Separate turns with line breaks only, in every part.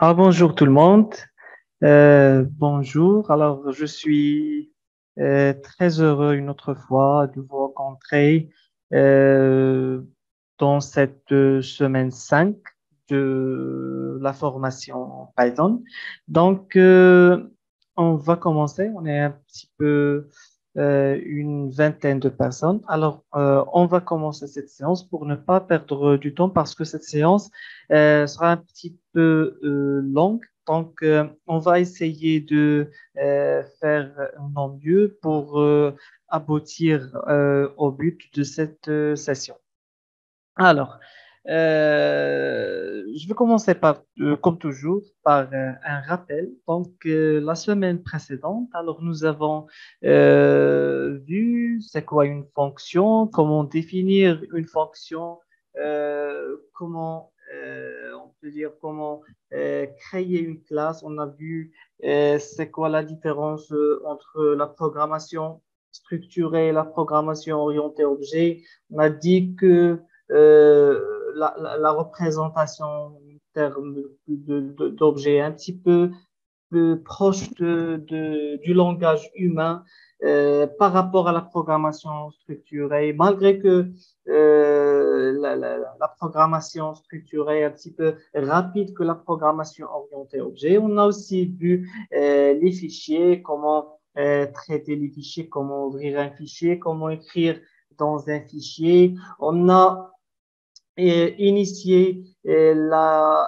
Bonjour tout le monde. Bonjour. Alors, je suis très heureux une autre fois de vous rencontrer euh, dans cette semaine 5 de la formation Python. Donc, on va commencer. On est un petit peu une vingtaine de personnes. Alors, on va commencer cette séance pour ne pas perdre du temps parce que cette séance sera un petit peu longue. Donc, on va essayer de faire nos mieux pour aboutir au but de cette session. Alors, je vais commencer par, comme toujours, par un rappel. Donc, la semaine précédente, alors nous avons vu c'est quoi une fonction, comment définir une fonction, comment, on peut dire, comment créer une classe. On a vu c'est quoi la différence entre la programmation structurée et la programmation orientée objet. On a dit que la représentation en termes d'objets un petit peu proche du langage humain par rapport à la programmation structurée, malgré que la programmation structurée est un petit peu rapide que la programmation orientée objet. On a aussi vu les fichiers, comment traiter les fichiers, comment ouvrir un fichier, comment écrire dans un fichier. On a initié la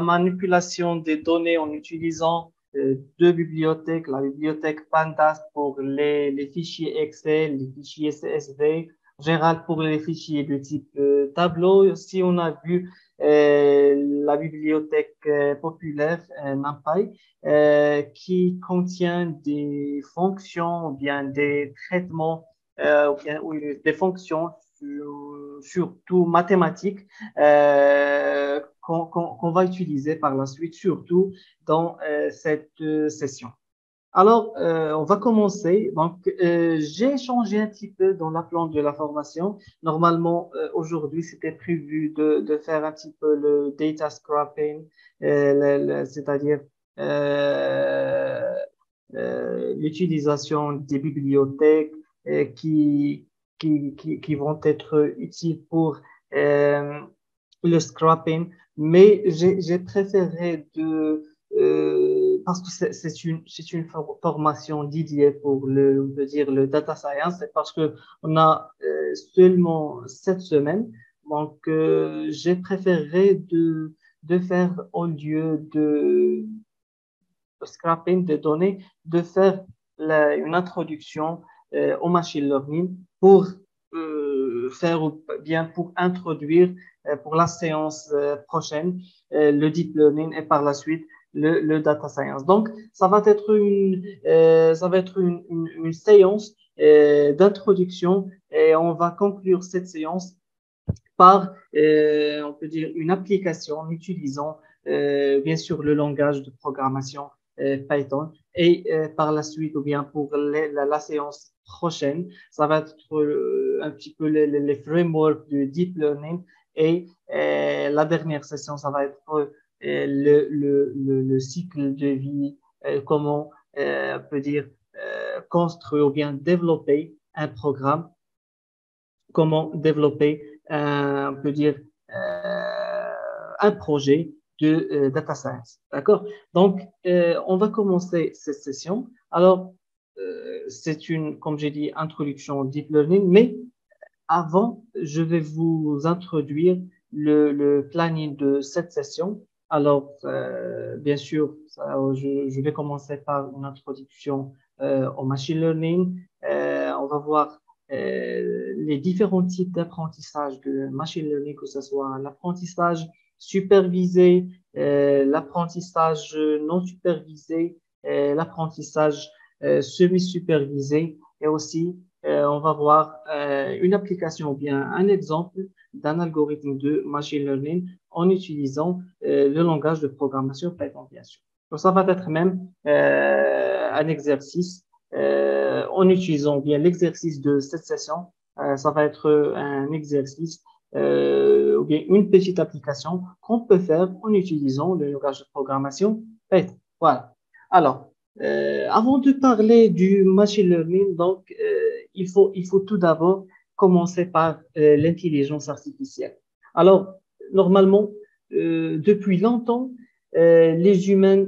manipulation des données en utilisant deux bibliothèques, la bibliothèque Pandas pour les fichiers Excel, les fichiers CSV, en général pour les fichiers de type tableau. Aussi, on a vu la bibliothèque populaire NumPy qui contient des fonctions ou bien des traitements ou des fonctions surtout mathématiques qu'on va utiliser par la suite, surtout dans cette session. Alors, on va commencer. Donc, j'ai changé un petit peu dans la plan de la formation. Normalement, aujourd'hui, c'était prévu de faire un petit peu le data scrapping, c'est-à-dire euh, l'utilisation des bibliothèques qui, qui vont être utiles pour euh, le scrapping, mais j'ai préféré parce que c'est une formation dédiée pour on peut dire, le data science, c'est parce que on a seulement 7 semaines, donc j'ai préféré de faire au lieu de scrapping des données, de faire une introduction au machine learning pour faire ou bien pour introduire pour la séance prochaine le deep learning et par la suite le data science. Donc, ça va être une séance d'introduction et on va conclure cette séance par, on peut dire, une application en utilisant bien sûr le langage de programmation Python. Et par la suite, ou bien pour la séance prochaine, ça va être un petit peu les frameworks de deep learning. Et la dernière session, ça va être le cycle de vie, comment on peut dire construire ou bien développer un programme, comment développer, on peut dire, un projet de data science. D'accord? Donc, on va commencer cette session. Alors, c'est une, comme j'ai dit, introduction au deep learning, mais avant, je vais vous introduire le planning de cette session. Alors, bien sûr, je vais commencer par une introduction au machine learning. On va voir les différents types d'apprentissage de machine learning, que ce soit l'apprentissage supervisé, l'apprentissage non supervisé, l'apprentissage semi-supervisé et aussi on va voir une application ou bien un exemple d'un algorithme de machine learning en utilisant le langage de programmation Python, bien sûr. Donc, ça va être même un exercice en utilisant bien l'exercice de cette session. Ça va être un exercice ou bien une petite application qu'on peut faire en utilisant le langage de programmation Python. Voilà. Alors, avant de parler du machine learning, donc, il faut tout d'abord commencer par l'intelligence artificielle. Alors, normalement, depuis longtemps, les humains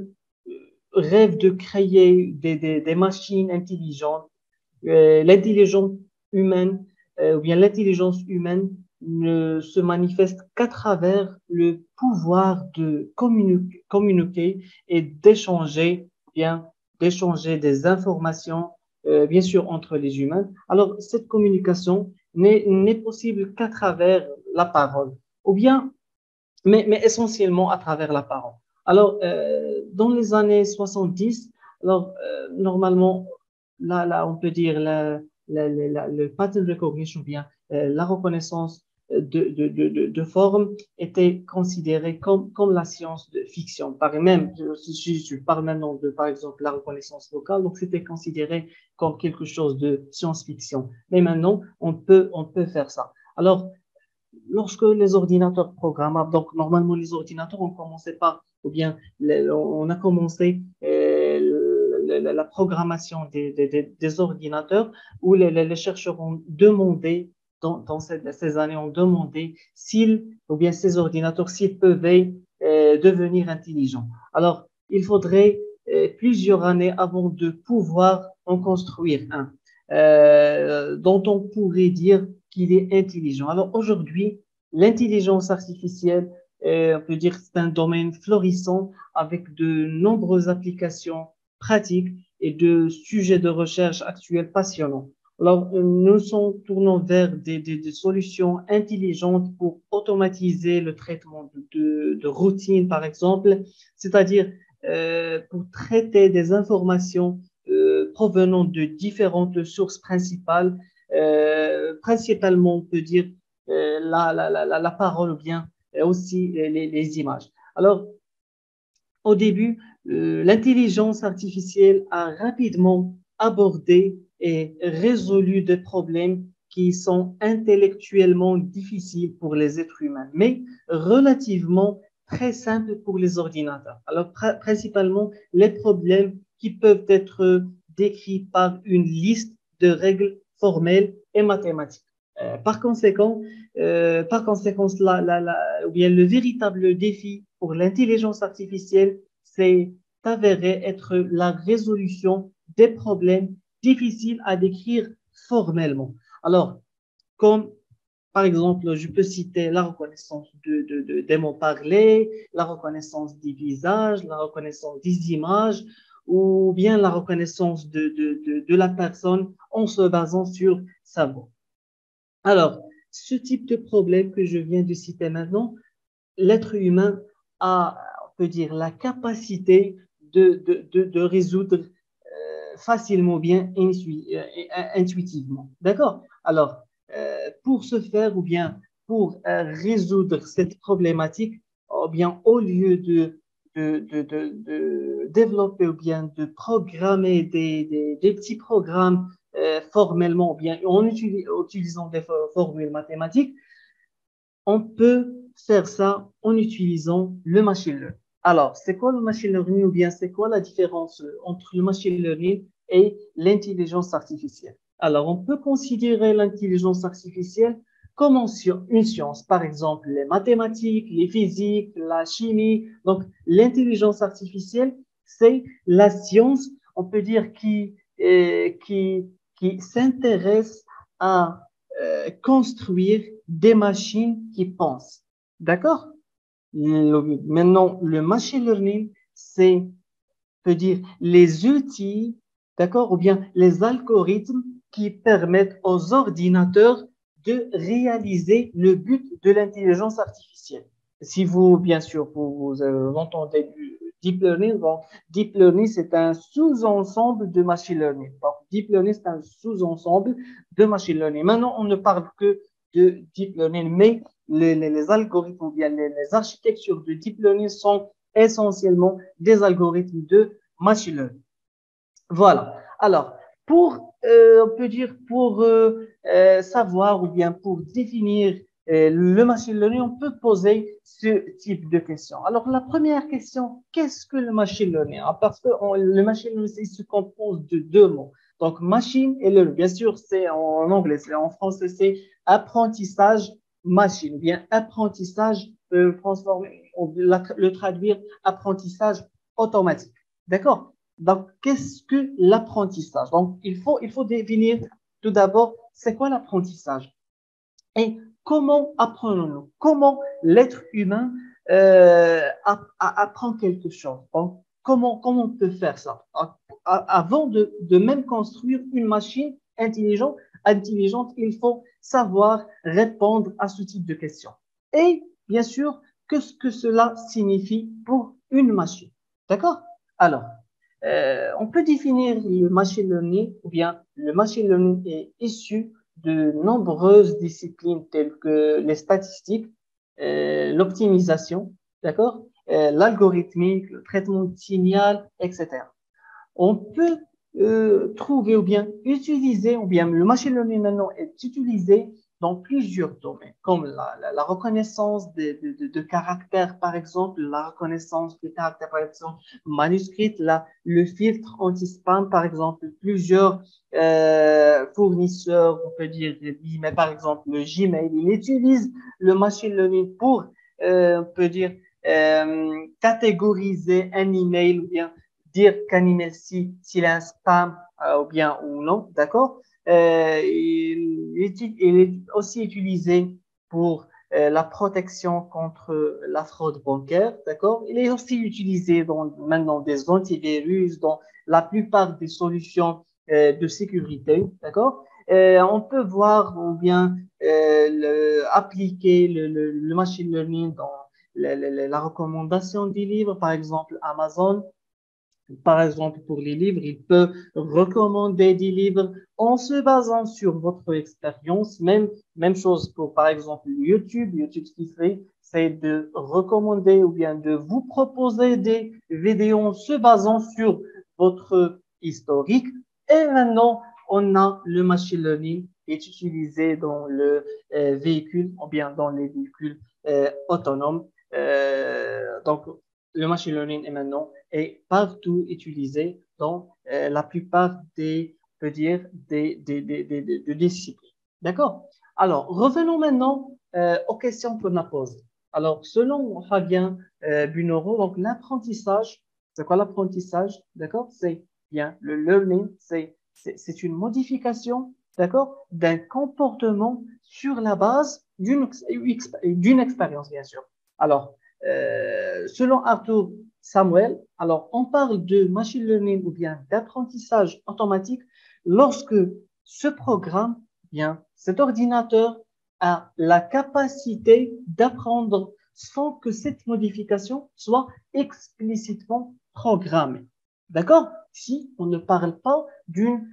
rêvent de créer des machines intelligentes. L'intelligence humaine ou bien l'intelligence humaine ne se manifeste qu'à travers le pouvoir de communiquer et d'échanger, bien d'échanger des informations, bien sûr, entre les humains. Alors, cette communication n'est possible qu'à travers la parole, ou bien, mais essentiellement à travers la parole. Alors, dans les années 70, alors, normalement, là, on peut dire le pattern recognition, bien, la reconnaissance de forme était considérée comme la science de fiction. Par même, je parle maintenant de, par exemple, la reconnaissance vocale, donc c'était considéré comme quelque chose de science-fiction. Mais maintenant, on peut faire ça. Alors, lorsque les ordinateurs programmables, donc normalement les ordinateurs ont commencé par, ou bien on a commencé la programmation des ordinateurs où les chercheurs ont demandé, dans ces années, ont demandé s'ils, ou bien ces ordinateurs, s'ils peuvent devenir intelligents. Alors, il faudrait plusieurs années avant de pouvoir en construire un, dont on pourrait dire qu'il est intelligent. Alors aujourd'hui, l'intelligence artificielle, on peut dire que c'est un domaine florissant avec de nombreuses applications pratiques et de sujets de recherche actuels passionnants. Alors, nous nous tournons vers des solutions intelligentes pour automatiser le traitement de routines, par exemple, c'est-à-dire pour traiter des informations provenant de différentes sources principales, principalement, on peut dire, la parole ou bien aussi les images. Alors, au début, l'intelligence artificielle a rapidement abordé et résolu des problèmes qui sont intellectuellement difficiles pour les êtres humains, mais relativement très simples pour les ordinateurs. Alors, principalement, les problèmes qui peuvent être décrits par une liste de règles formelles et mathématiques. Par conséquent, ou bien le véritable défi pour l'intelligence artificielle, c'est avéré être la résolution des problèmes difficiles à décrire formellement. Alors, comme par exemple, je peux citer la reconnaissance des mots parlés, la reconnaissance des visages, la reconnaissance des images, ou bien la reconnaissance de la personne en se basant sur sa voix. Alors, ce type de problème que je viens de citer maintenant, l'être humain a, on peut dire, la capacité de résoudre facilement, bien intuitivement. D'accord? Alors, pour ce faire ou bien pour résoudre cette problématique, ou bien au lieu de développer ou bien de programmer des petits programmes formellement, ou bien en utilisant des formules mathématiques, on peut faire ça en utilisant le machine learning. Alors, c'est quoi le machine learning ou bien c'est quoi la différence entre le machine learning et l'intelligence artificielle? Alors, on peut considérer l'intelligence artificielle comme une science, par exemple les mathématiques, les physiques, la chimie. Donc, l'intelligence artificielle, c'est la science, on peut dire, qui s'intéresse à construire des machines qui pensent. D'accord? Maintenant, le machine learning, c'est, peut dire, les outils, d'accord, ou bien les algorithmes qui permettent aux ordinateurs de réaliser le but de l'intelligence artificielle. Si vous, bien sûr, vous entendez du deep learning, donc deep learning, c'est un sous-ensemble de machine learning. Donc, deep learning, c'est un sous-ensemble de machine learning. Maintenant, on ne parle que de deep learning, mais les algorithmes ou bien les architectures de deep learning sont essentiellement des algorithmes de machine learning. Voilà. Alors, on peut dire, pour savoir ou bien pour définir le machine learning, on peut poser ce type de questions. Alors, la première question, qu'est-ce que le machine learning? Parce que le machine learning, il se compose de deux mots. Donc, machine et learning. Bien sûr, c'est en anglais, en français, c'est apprentissage machine. Bien, apprentissage, le traduire apprentissage automatique. D'accord? Donc, qu'est-ce que l'apprentissage? Donc, il faut définir tout d'abord, c'est quoi l'apprentissage? Et comment apprenons-nous? Comment l'être humain apprend quelque chose? Donc, comment on peut faire ça? Avant de même construire une machine intelligente, il faut savoir répondre à ce type de questions. Et bien sûr, qu'est-ce que cela signifie pour une machine? D'accord? Alors, on peut définir le machine learning, ou bien le machine learning est issu de nombreuses disciplines telles que les statistiques, l'optimisation, d'accord, l'algorithmique, le traitement de signal, etc. On peut trouver ou bien utiliser, ou bien le machine learning maintenant est utilisé dans plusieurs domaines, comme la reconnaissance de caractères, par exemple, la reconnaissance de caractères, par exemple, manuscrits, le filtre anti-spam, par exemple, plusieurs fournisseurs, on peut dire, mais par exemple, le Gmail, il utilise le machine learning pour, on peut dire, catégoriser un email ou bien dire qu'un email s'il est un spam ou bien ou non, d'accord? Il est aussi utilisé pour la protection contre la fraude bancaire, d'accord? Il est aussi utilisé maintenant des antivirus, dans la plupart des solutions de sécurité, d'accord? On peut voir ou bien appliquer le machine learning dans la recommandation des livres, par exemple Amazon. Par exemple, pour les livres, il peut recommander des livres en se basant sur votre expérience. Même chose pour, par exemple, YouTube. YouTube, ce qu'il fait, c'est de recommander ou bien de vous proposer des vidéos en se basant sur votre historique. Et maintenant, on a le machine learning qui est utilisé dans le véhicule ou bien dans les véhicules autonomes. Donc, le machine learning est maintenant est partout utilisé dans la plupart des, on peut dire, des disciplines. D'accord? Alors, revenons maintenant aux questions qu'on a posées. Alors, selon Fabien Bunoro, donc l'apprentissage, c'est quoi l'apprentissage? D'accord? C'est bien le learning, c'est une modification, d'accord, d'un comportement sur la base d'une expérience, bien sûr. Alors, selon Arthur Samuel, alors on parle de machine learning ou bien d'apprentissage automatique lorsque ce programme, bien cet ordinateur a la capacité d'apprendre sans que cette modification soit explicitement programmée. D'accord? Si on ne parle pas d'une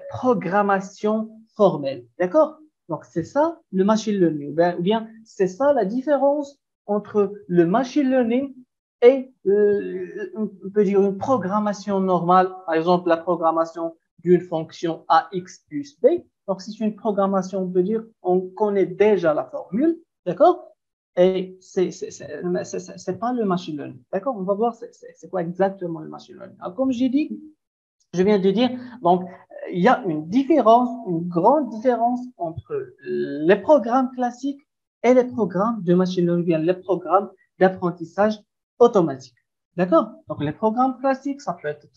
programmation formelle. D'accord? Donc c'est ça le machine learning. Ou bien c'est ça la différence entre le machine learning et, on peut dire, une programmation normale, par exemple, la programmation d'une fonction AX plus B. Donc, c'est une programmation, on peut dire, on connaît déjà la formule, d'accord? Et c'est pas le machine learning, d'accord? On va voir c'est quoi exactement le machine learning. Alors, comme j'ai dit, je viens de dire, donc, il y a une différence, une grande différence entre les programmes classiques et les programmes de machine learning, les programmes d'apprentissage automatique. D'accord? Donc, les programmes classiques, ça peut être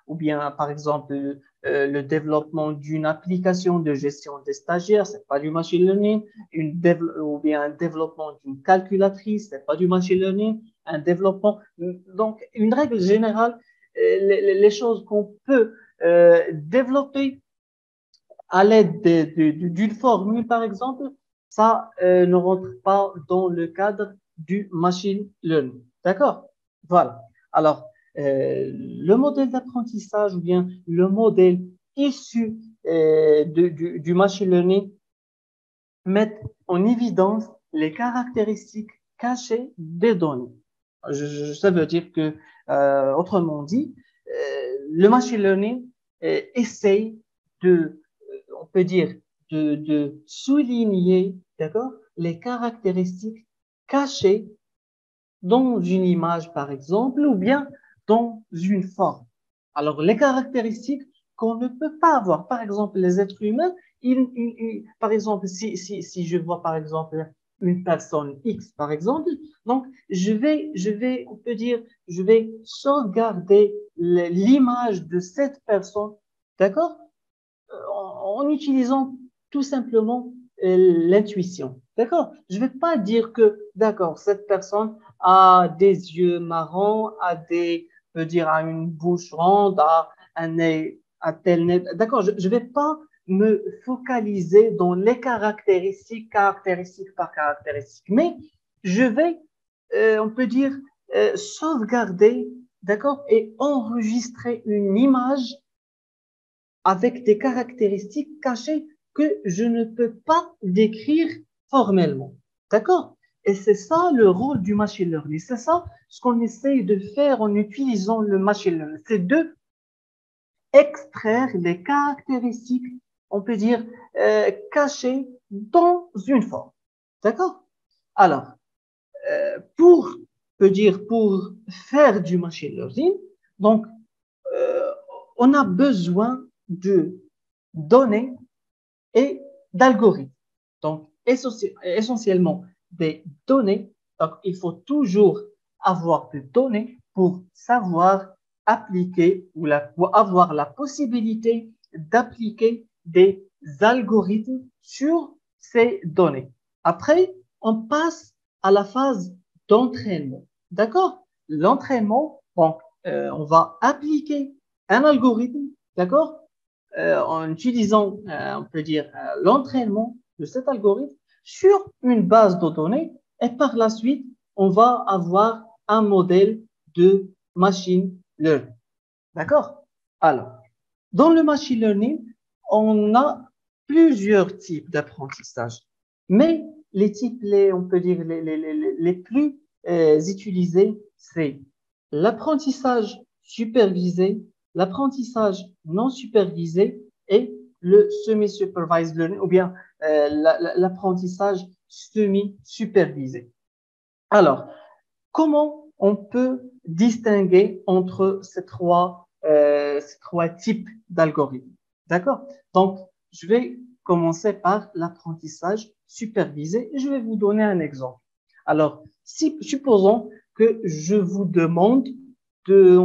ou bien, par exemple, le développement d'une application de gestion des stagiaires, c'est pas du machine learning, ou bien un développement d'une calculatrice, c'est pas du machine learning, un développement, donc, une règle générale, les choses qu'on peut développer à l'aide d'une formule, par exemple, ça ne rentre pas dans le cadre du machine learning. D'accord? Voilà. Alors, le modèle d'apprentissage ou bien le modèle issu du machine learning met en évidence les caractéristiques cachées des données. Ça veut dire que, autrement dit, le machine learning essaye on peut dire, de souligner d'accord, les caractéristiques cachées dans une image, par exemple, ou bien dans une forme. Alors, les caractéristiques qu'on ne peut pas avoir. Par exemple, les êtres humains, par exemple, si je vois, par exemple, une personne X, par exemple, donc, on peut dire, je vais sauvegarder l'image de cette personne, d'accord? En utilisant tout simplement l'intuition. D'accord? Je ne vais pas dire que, d'accord, cette personne a des yeux marrons, peut dire, a une bouche ronde, a un nez, a tel nez. D'accord? Je ne vais pas me focaliser dans les caractéristiques, caractéristiques par caractéristiques, mais je vais, on peut dire, sauvegarder, d'accord, et enregistrer une image avec des caractéristiques cachées que je ne peux pas décrire formellement. D'accord? Et c'est ça le rôle du machine learning. C'est ça ce qu'on essaye de faire en utilisant le machine learning. C'est de extraire les caractéristiques, on peut dire, cachées dans une forme. D'accord? Alors, pour, pour faire du machine learning, donc, euh, on a besoin de données et d'algorithmes. Donc, essentiellement des données. Donc, il faut toujours avoir des données pour savoir appliquer ou avoir la possibilité d'appliquer des algorithmes sur ces données. Après, on passe à la phase d'entraînement. D'accord? L'entraînement, donc, on va appliquer un algorithme, d'accord? En utilisant, on peut dire, l'entraînement de cet algorithme sur une base de données et par la suite, on va avoir un modèle de machine learning. D'accord? Alors, dans le machine learning, on a plusieurs types d'apprentissage, mais les types, on peut dire, les plus utilisés, c'est l'apprentissage supervisé, l'apprentissage non supervisé et le semi-supervised learning, ou bien l'apprentissage semi-supervisé. Alors, comment on peut distinguer entre ces trois types d'algorithmes? D'accord? Donc, je vais commencer par l'apprentissage supervisé et je vais vous donner un exemple. Alors, supposons que je vous demande de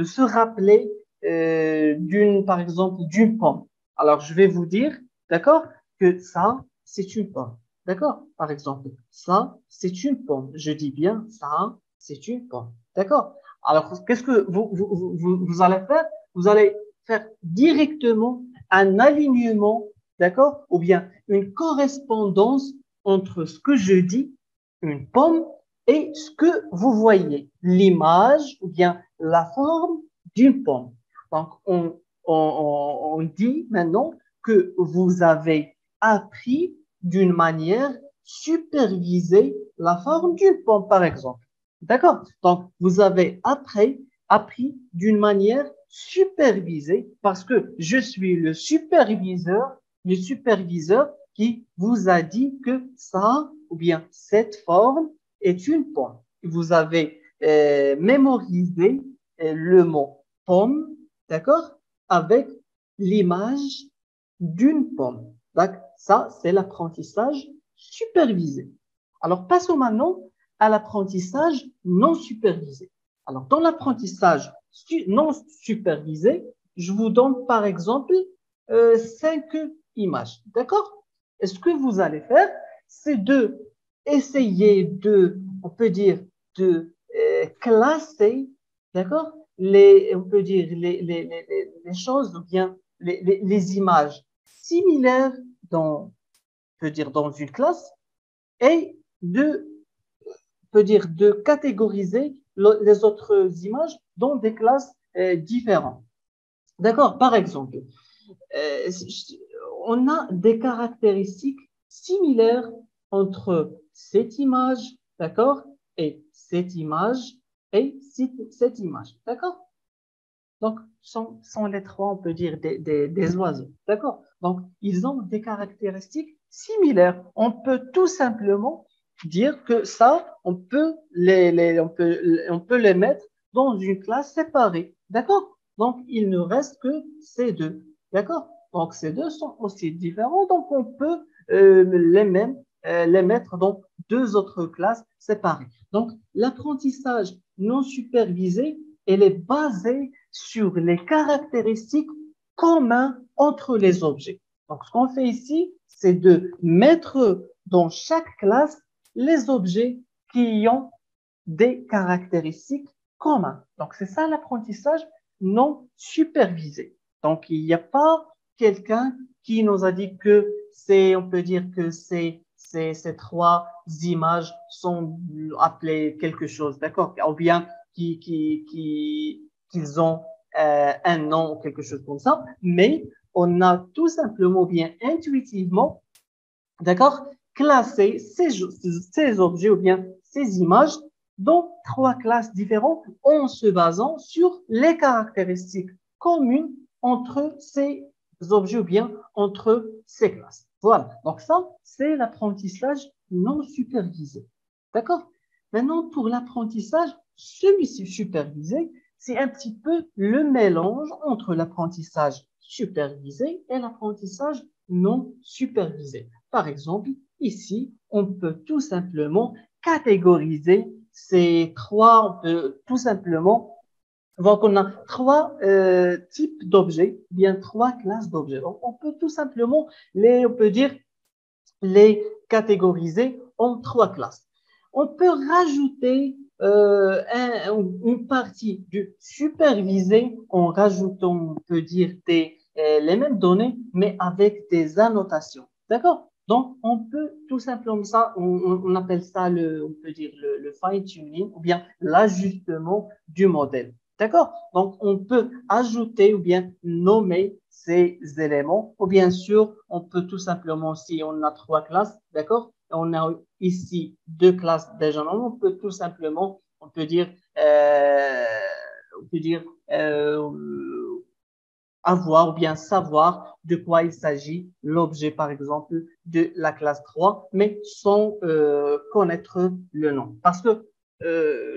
se rappeler par exemple, d'une pomme. Alors, je vais vous dire, d'accord, que ça, c'est une pomme. D'accord? Par exemple, ça, c'est une pomme. Je dis bien, ça, c'est une pomme. D'accord? Alors, qu'est-ce que vous allez faire? Vous allez faire directement un alignement, d'accord? Ou bien une correspondance entre ce que je dis, une pomme, et ce que vous voyez, l'image ou bien la forme d'une pomme. Donc, on dit maintenant que vous avez appris d'une manière supervisée la forme d'une pomme, par exemple. D'accord? Donc, vous avez appris d'une manière supervisée parce que je suis le superviseur qui vous a dit que ça ou bien cette forme est une pomme. Vous avez mémorisé le mot pomme, d'accord, avec l'image d'une pomme. Donc, ça, c'est l'apprentissage supervisé. Alors, passons maintenant à l'apprentissage non supervisé. Alors, dans l'apprentissage non supervisé, je vous donne par exemple 5 images. D'accord? Et ce que vous allez faire, c'est de essayer on peut dire, de classer, d'accord, on peut dire les choses ou bien les images similaires on peut dire, dans une classe et peut dire, de catégoriser les autres images dans des classes différentes. D'accord? Par exemple, euh, on a des caractéristiques similaires entre cette image, d'accord, et cette image et cette image, d'accord? Donc, sont les trois, on peut dire, des oiseaux, d'accord? Donc, ils ont des caractéristiques similaires. On peut tout simplement dire que ça, on peut les mettre dans une classe séparée. D'accord? Donc, il ne reste que ces deux. D'accord? Donc, ces deux sont aussi différents. Donc, on peut les mettre dans deux autres classes séparées. Donc, l'apprentissage non supervisé, elle est basée sur les caractéristiques communes entre les objets. Donc, ce qu'on fait ici, c'est de mettre dans chaque classe les objets qui ont des caractéristiques communes. Donc, c'est ça l'apprentissage non supervisé. Donc, il n'y a pas quelqu'un qui nous a dit que on peut dire que ces trois images sont appelées quelque chose, d'accord? Ou bien qu'ils ont un nom ou quelque chose comme ça, mais on a tout simplement, bien intuitivement, d'accord, classer ces objets ou bien ces images dans trois classes différentes en se basant sur les caractéristiques communes entre ces objets ou bien entre ces classes. Voilà, donc ça, c'est l'apprentissage non supervisé. D'accord? Maintenant, pour l'apprentissage semi-supervisé, c'est un petit peu le mélange entre l'apprentissage supervisé et l'apprentissage non supervisé. Par exemple, ici, on peut tout simplement catégoriser ces trois, on peut tout simplement voir qu'on a trois types d'objets, bien trois classes d'objets. Donc, on peut tout simplement on peut dire, les catégoriser en trois classes. On peut rajouter une partie du supervisé en rajoutant, on peut dire, les mêmes données, mais avec des annotations. D'accord? Donc, on peut tout simplement ça, on appelle ça on peut dire le fine-tuning ou bien l'ajustement du modèle. D'accord? Donc, on peut ajouter ou bien nommer ces éléments. Ou bien sûr, on peut tout simplement, si on a trois classes, d'accord? On a ici deux classes déjà, on peut tout simplement, on peut dire, on peut dire avoir ou bien savoir de quoi il s'agit, l'objet par exemple de la classe 3, mais sans connaître le nom. Parce que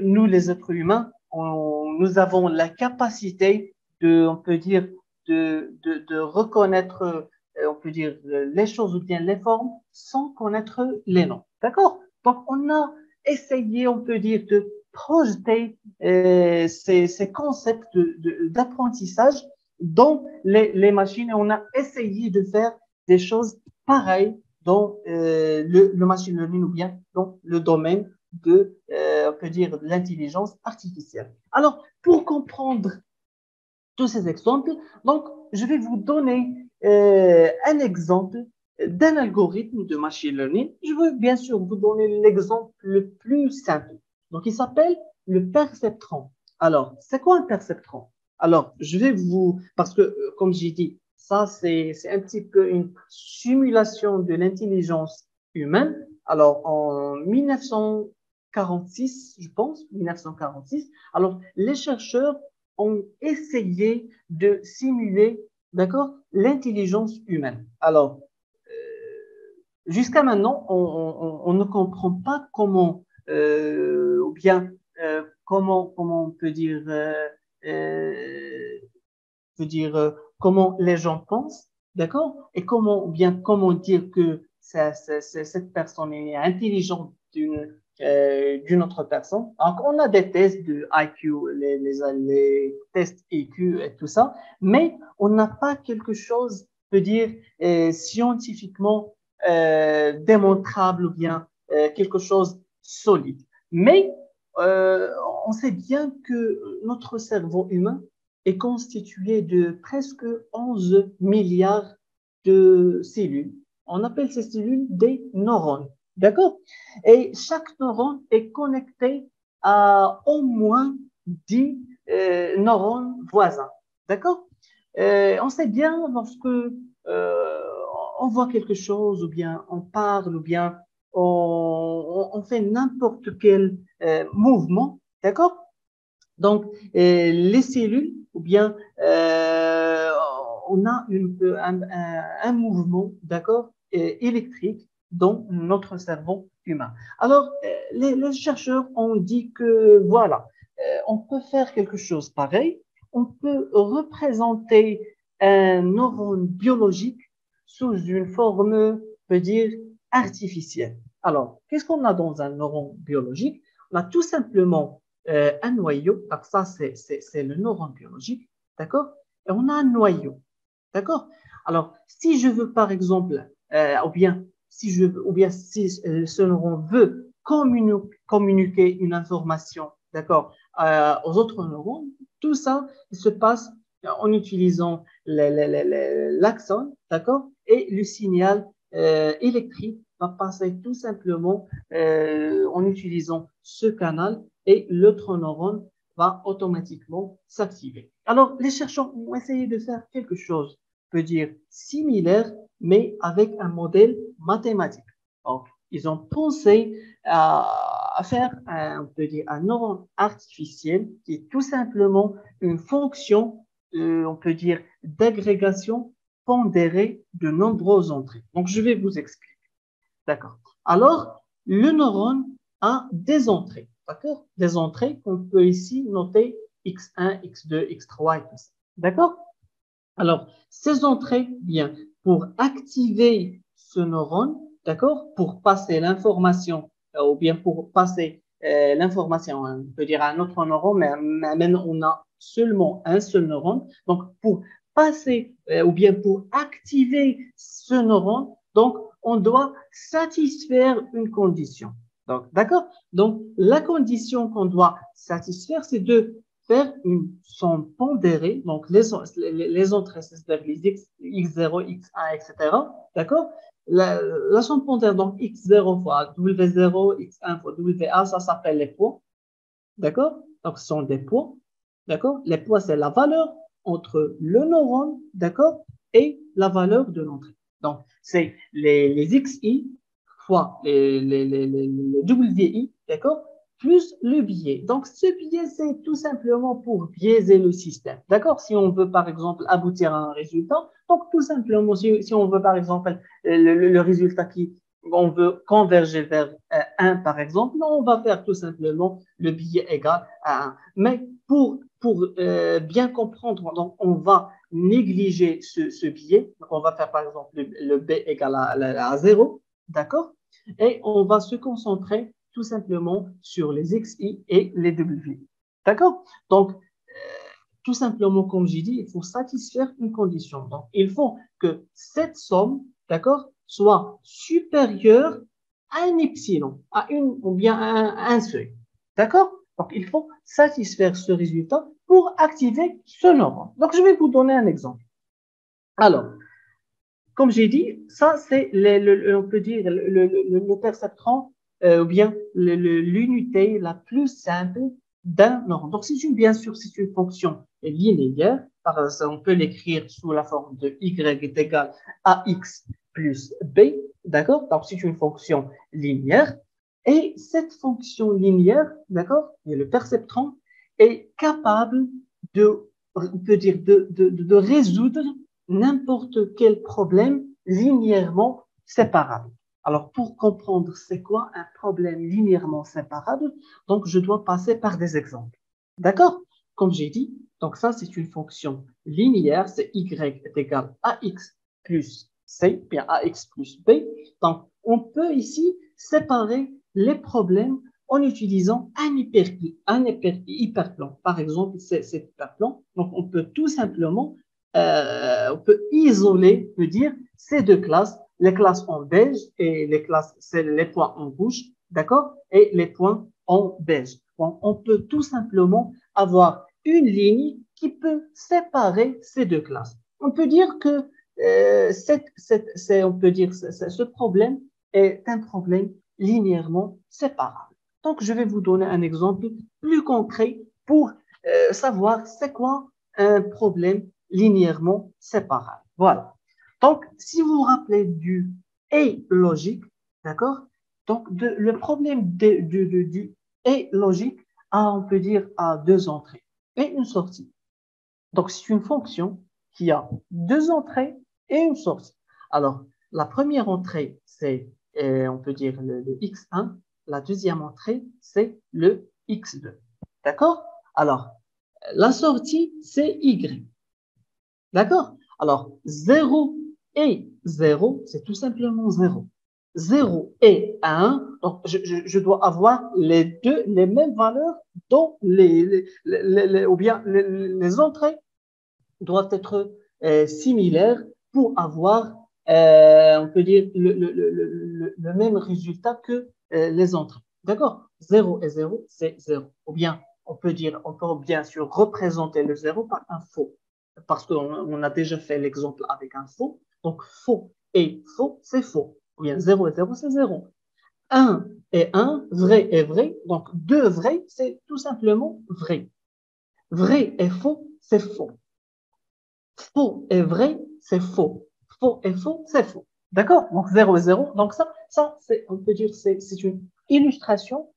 nous, les êtres humains, nous avons la capacité on peut dire, de reconnaître, on peut dire, les choses ou bien les formes sans connaître les noms. D'accord? Donc, on a essayé, on peut dire, de projeter ces concepts d'apprentissage dans les machines et on a essayé de faire des choses pareilles dans le machine learning ou bien dans le domaine on peut dire, de l'intelligence artificielle. Alors, pour comprendre tous ces exemples, donc, je vais vous donner un exemple d'un algorithme de machine learning. Je veux bien sûr vous donner l'exemple le plus simple. Donc, il s'appelle le perceptron. Alors, c'est quoi un perceptron? Alors, je vais parce que, comme j'ai dit, ça, c'est un petit peu une simulation de l'intelligence humaine. Alors, en 1946, je pense, 1946, alors, les chercheurs ont essayé de simuler, d'accord, l'intelligence humaine. Alors, jusqu'à maintenant, on ne comprend pas comment, ou bien comment on peut dire comment les gens pensent, d'accord, et comment dire que cette personne est intelligente d'une autre personne. Donc, on a des tests de IQ, les tests IQ et tout ça, mais on n'a pas quelque chose, peut dire, scientifiquement démontrable ou bien quelque chose solide. Mais on sait bien que notre cerveau humain est constitué de presque 11 milliards de cellules. On appelle ces cellules des neurones. D'accord? Et chaque neurone est connecté à au moins 10 neurones voisins. D'accord? On sait bien lorsque on voit quelque chose, ou bien on parle, ou bien on fait n'importe quel mouvement, d'accord? Donc, les cellules, ou bien on a un mouvement, d'accord, électriques dans notre cerveau humain. Alors, les chercheurs ont dit que voilà, on peut faire quelque chose pareil. On peut représenter un neurone biologique sous une forme, on peut dire, artificielle. Alors, qu'est-ce qu'on a dans un neurone biologique? On a tout simplement un noyau. Alors ça, c'est le neurone biologique, d'accord? Et on a un noyau, d'accord? Alors, si je veux, par exemple, ou bien si ce neurone veut communiquer une information, d'accord, aux autres neurones, tout ça se passe en utilisant l'axone, d'accord, et le signal électrique va passer tout simplement en utilisant ce canal et l'autre neurone va automatiquement s'activer. Alors, les chercheurs ont essayé de faire quelque chose, on peut dire similaire, mais avec un modèle mathématique. Donc, ils ont pensé à faire, on peut dire, un neurone artificiel qui est tout simplement une fonction, on peut dire, d'agrégation pondérée de nombreuses entrées. Donc, je vais vous expliquer. D'accord. Alors, le neurone a des entrées. D'accord? Des entrées qu'on peut ici noter X1, X2, X3 et tout ça. D'accord? Alors, ces entrées, bien, pour activer ce neurone, d'accord, pour passer l'information, ou bien pour passer l'information, on peut dire à un autre neurone, mais maintenant on a seulement un seul neurone. Donc, pour passer, ou bien pour activer ce neurone, donc, on doit satisfaire une condition. Donc, d'accord? Donc, la condition qu'on doit satisfaire, c'est de faire une somme pondérée, donc les entrées, c'est-à-dire les x0, x1, etc. D'accord? La somme pondérée, donc x0 fois w0, x1 fois w1, ça s'appelle les poids. D'accord? Donc, ce sont des poids. D'accord? Les poids, c'est la valeur entre le neurone, d'accord, et la valeur de l'entrée. Donc, c'est les xi fois les wi, d'accord, plus le biais. Donc, ce biais, c'est tout simplement pour biaiser le système. D'accord? Si on veut, par exemple, aboutir à un résultat, donc tout simplement, si on veut, par exemple, le résultat qui, on veut converger vers 1, par exemple, on va faire tout simplement le biais égal à 1. Mais pour bien comprendre, donc, on va négliger ce biais. Donc, on va faire, par exemple, le b égal à 0, d'accord? Et on va se concentrer tout simplement sur les xi et les wi. D'accord? Donc, tout simplement, comme j'ai dit, il faut satisfaire une condition. Donc, il faut que cette somme, d'accord, soit supérieure à un epsilon, à une ou bien à un seuil. D'accord? Donc, il faut satisfaire ce résultat pour activer ce neurone. Donc, je vais vous donner un exemple. Alors, comme j'ai dit, ça, c'est, on peut dire, le perceptron, ou bien l'unité la plus simple d'un neurone. Donc, bien sûr, c'est une fonction linéaire. On peut l'écrire sous la forme de y est égal à x plus b. D'accord? Donc, c'est une fonction linéaire. Et cette fonction linéaire, d'accord, et le perceptron est capable de, on peut dire, de résoudre n'importe quel problème linéairement séparable. Alors, pour comprendre c'est quoi un problème linéairement séparable, donc je dois passer par des exemples. D'accord? Comme j'ai dit, donc ça c'est une fonction linéaire, c'est y est égal à x plus c, bien ax plus b. Donc, on peut ici séparer les problèmes en utilisant un hyperplan. Par exemple, c'est cet hyperplan. Donc, on peut tout simplement on peut isoler, on peut dire, ces deux classes, les classes en beige et les classes, c'est les points en rouge, d'accord, et les points en beige. Donc, on peut tout simplement avoir une ligne qui peut séparer ces deux classes. On peut dire que on peut dire ce problème est un problème linéairement séparable. Donc, je vais vous donner un exemple plus concret pour savoir c'est quoi un problème linéairement séparable. Voilà. Donc, si vous vous rappelez du et logique, d'accord? Donc, le problème du et logique a, on peut dire, a deux entrées et une sortie. Donc, c'est une fonction qui a deux entrées et une sortie. Alors, la première entrée, c'est, on peut dire, le x1. La deuxième entrée, c'est le x2. D'accord? Alors, la sortie, c'est y. D'accord? Alors, 0 et 0, c'est tout simplement 0. 0 et 1, donc je dois avoir les deux, les mêmes valeurs dans ou bien les entrées doivent être similaires pour avoir, on peut dire, le même résultat que les entrées. D'accord? 0 et 0, c'est 0. Ou bien, on peut dire, on peut bien sûr représenter le 0 par un faux. Parce qu'on a déjà fait l'exemple avec un faux. Donc, faux et faux, c'est faux. Ou bien, 0 et 0, c'est 0. 1 et 1, vrai et vrai. Donc, 2 vrais, c'est tout simplement vrai. Vrai et faux, c'est faux. Faux et vrai, c'est faux. Faux et faux, c'est faux. D'accord? Donc 0 et 0. Donc ça c'est, on peut dire, c'est une illustration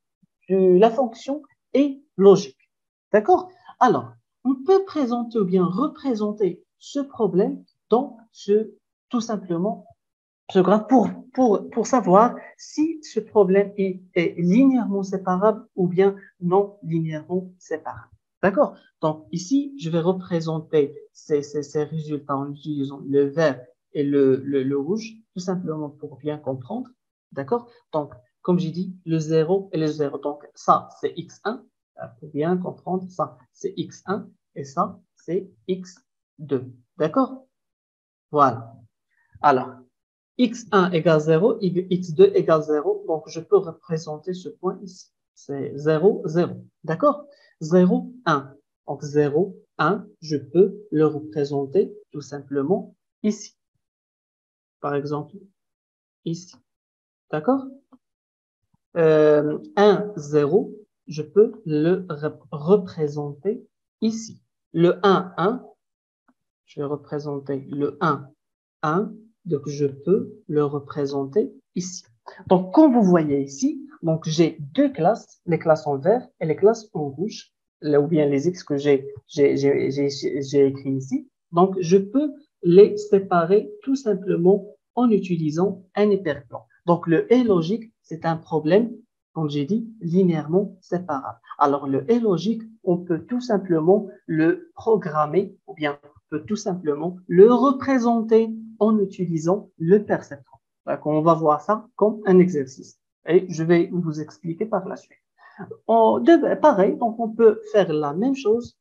de la fonction et logique. D'accord? Alors, on peut présenter ou bien représenter ce problème dans tout simplement, ce graphe pour savoir si ce problème est linéairement séparable ou bien non linéairement séparable. D'accord? Donc ici, je vais représenter ces résultats en utilisant le vert et le rouge, tout simplement pour bien comprendre. D'accord? Donc, comme j'ai dit, le 0 et le 0. Donc, ça, c'est x1. Pour bien comprendre, ça, c'est x1 et ça, c'est x2. D'accord? Voilà. Alors, x1 égale 0, x2 égale 0. Donc, je peux représenter ce point ici. C'est 0, 0. D'accord? 0, 1. Donc, 0, 1, je peux le représenter tout simplement ici. Par exemple, ici. D'accord? 1, 0, je peux le représenter ici. Le 1, 1, je vais représenter le 1, 1, donc je peux le représenter ici. Donc, comme vous voyez ici, donc j'ai deux classes, les classes en vert et les classes en rouge, là ou bien les X que j'ai écrit ici. Donc, je peux les séparer tout simplement en utilisant un hyperplan. Donc, le est logique, c'est un problème, comme j'ai dit, linéairement séparable. Alors, le est logique, on peut tout simplement le programmer ou bien peut tout simplement le représenter en utilisant le perceptron. Donc, on va voir ça comme un exercice. Et je vais vous expliquer par la suite. Pareil, donc on peut faire la même chose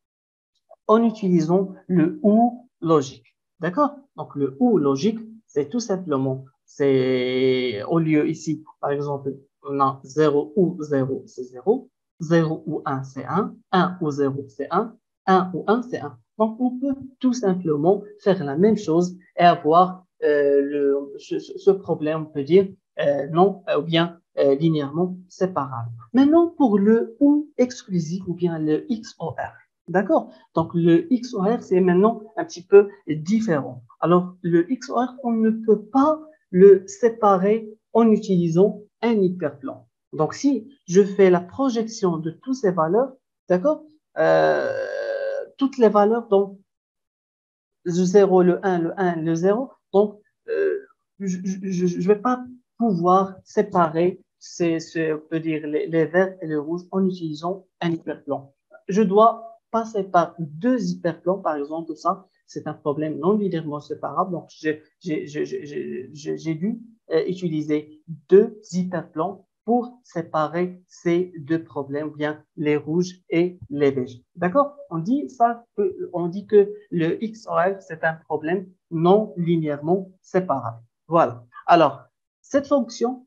en utilisant le OU logique. D'accord? Donc le OU logique, c'est tout simplement, c'est au lieu ici, par exemple, on a 0 ou 0, c'est 0. 0 ou 1, c'est 1. 1 ou 0, c'est 1. 1 ou 1, c'est 1. Donc on peut tout simplement faire la même chose et avoir ce problème, on peut dire, non, ou bien linéairement séparable. Maintenant, pour le OU exclusif ou bien le XOR. D'accord? Donc, le XOR, c'est maintenant un petit peu différent. Alors, le XOR, on ne peut pas le séparer en utilisant un hyperplan. Donc, si je fais la projection de toutes ces valeurs, d'accord? Euh, toutes les valeurs, donc, le 0, le 1, le 1, le 0, donc, je ne vais pas pouvoir séparer on peut dire, les verts et les rouges en utilisant un hyperplan. Je dois passer par deux hyperplans, par exemple, ça, c'est un problème non linéairement séparable. Donc, j'ai dû utiliser deux hyperplans pour séparer ces deux problèmes, bien les rouges et les beiges. D'accord? On dit que le XOR, c'est un problème non linéairement séparable. Voilà. Alors, cette fonction,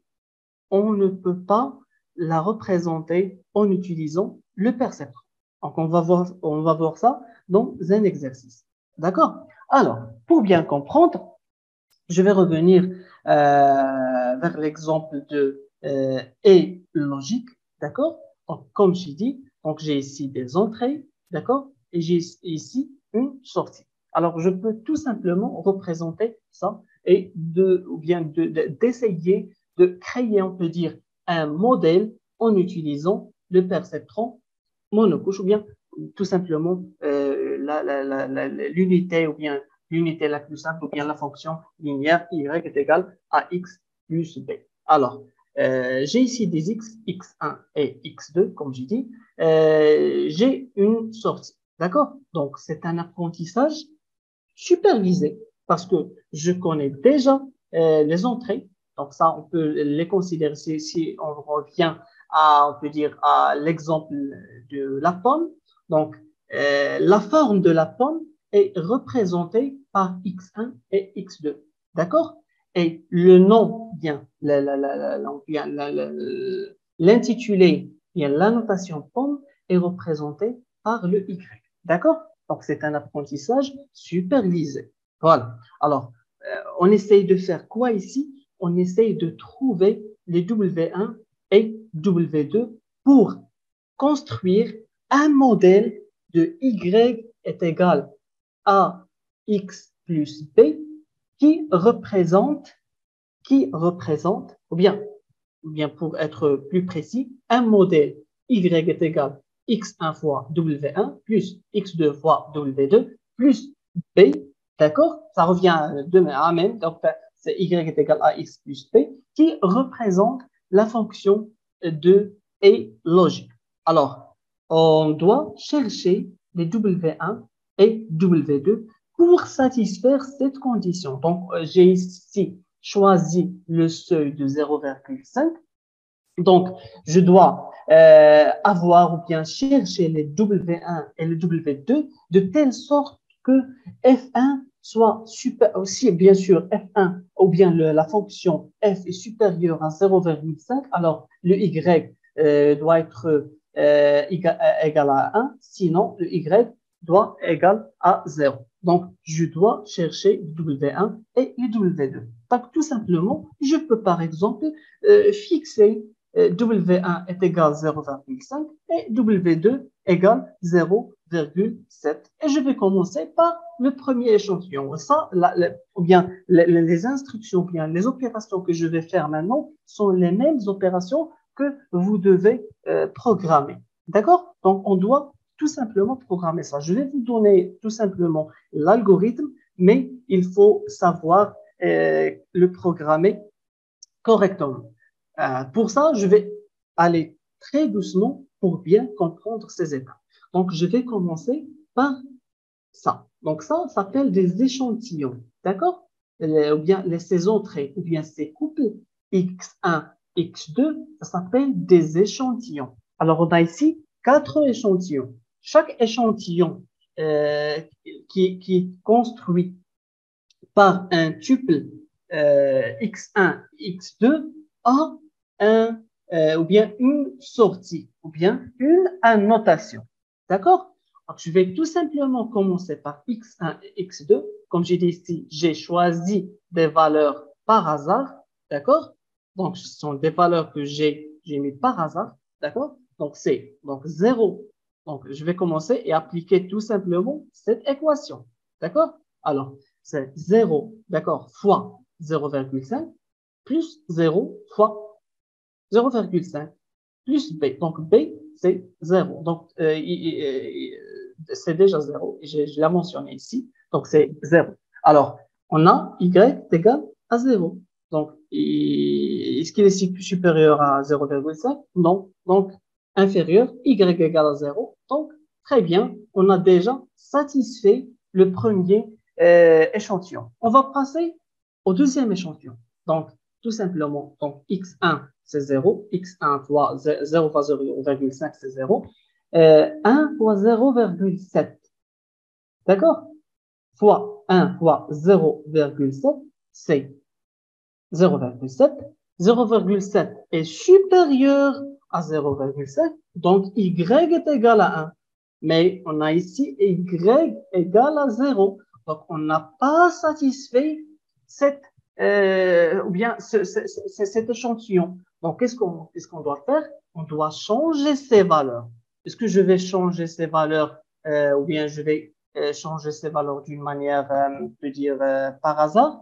on ne peut pas la représenter en utilisant le perceptron. Donc, on va voir ça dans un exercice. D'accord? Alors, pour bien comprendre, je vais revenir vers l'exemple de et logique. D'accord? Donc, comme j'ai dit, donc j'ai ici des entrées. D'accord? Et j'ai ici une sortie. Alors, je peux tout simplement représenter ça et ou bien d'essayer de créer, on peut dire, un modèle en utilisant le perceptron monocouche ou bien tout simplement l'unité ou bien l'unité la plus simple ou bien la fonction linéaire y est égale à x plus b. Alors, j'ai ici des x, x1 et x2, comme j'ai dit. J'ai une sortie. D'accord? Donc, c'est un apprentissage supervisé parce que je connais déjà les entrées. Donc, ça, on peut les considérer si on revient à, on peut dire, à l'exemple de la pomme. Donc, la forme de la pomme est représentée par x1 et x2. D'accord? Et le nom, bien, l'intitulé, bien, la notation pomme est représentée par le y. D'accord? Donc, c'est un apprentissage supervisé. Voilà. Alors, on essaye de faire quoi ici? On essaye de trouver les W1 et W2 pour construire un modèle de Y est égal à X plus B qui représente, ou bien pour être plus précis, un modèle Y est égal x1 fois W1 plus x2 fois W2 plus B, d'accord? Ça revient à même, donc c'est Y est égal à x plus B qui représente la fonction de et logique. Alors, on doit chercher les W1 et W2 pour satisfaire cette condition. Donc, j'ai ici choisi le seuil de 0,5. Donc, je dois avoir ou bien chercher les W1 et le W2 de telle sorte que F1 soit super, aussi bien sûr F1 ou bien la fonction F est supérieure à 0,5, alors le Y doit être égal à 1, sinon le Y doit égal à 0. Donc, je dois chercher le W1 et le W2. Donc, tout simplement, je peux par exemple fixer W1 est égal à 0,5 et W2 égale 0,7. Et je vais commencer par le premier échantillon. Ça, ou bien les instructions, ou bien les opérations que je vais faire maintenant sont les mêmes opérations que vous devez programmer. D'accord? Donc, on doit tout simplement programmer ça. Je vais vous donner tout simplement l'algorithme, mais il faut savoir le programmer correctement. Pour ça, je vais aller très doucement pour bien comprendre ces étapes. Donc, je vais commencer par ça. Donc, ça s'appelle des échantillons. D'accord? Ou bien ces entrées, ou bien ces couples X1, X2, ça s'appelle des échantillons. Alors, on a ici 4 échantillons. Chaque échantillon qui est construit par un tuple X1, X2 a ou bien une sortie, ou bien une annotation. D'accord? Donc, je vais tout simplement commencer par X1 et X2. Comme j'ai dit ici, j'ai choisi des valeurs par hasard. D'accord? Donc, ce sont des valeurs que j'ai mis par hasard. D'accord? Donc, c'est donc 0. Donc, je vais commencer et appliquer tout simplement cette équation. D'accord? Alors, c'est 0, d'accord, fois 0,5 plus 0 fois 0,5 plus B. Donc, B, c'est 0. Donc, c'est déjà 0. Je l'ai mentionné ici. Donc, c'est 0. Alors, on a Y égal à 0. Donc, est-ce qu'il est supérieur à 0,5? Non. Donc, inférieur, Y égal à 0. Donc, très bien. On a déjà satisfait le premier échantillon. On va passer au deuxième échantillon. Donc, tout simplement, donc x1, c'est 0. x1 fois 0 fois 0,5, c'est 0. 1 fois 0,7. D'accord? Fois 1 fois 0,7, c'est 0,7. 0,7 est supérieur à 0,7, donc y est égal à 1. Mais on a ici y égal à 0. Donc, on n'a pas satisfait cette, ou bien cet échantillon. Donc, qu'est-ce qu'on doit faire? On doit changer ces valeurs. Est-ce que je vais changer ces valeurs ou bien je vais changer ces valeurs d'une manière, on peut dire, par hasard?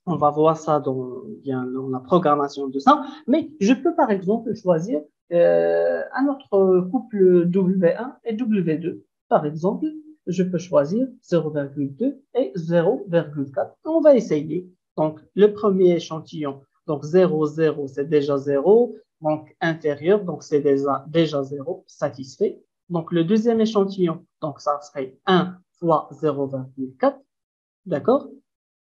On va voir ça dans la programmation de ça. Mais je peux, par exemple, choisir un autre couple W1 et W2. Par exemple, je peux choisir 0,2 et 0,4. On va essayer. Donc, le premier échantillon, donc 0, 0, c'est déjà 0. Donc, inférieur, donc c'est déjà 0, satisfait. Donc, le deuxième échantillon, donc ça serait 1 fois 0,4. D'accord?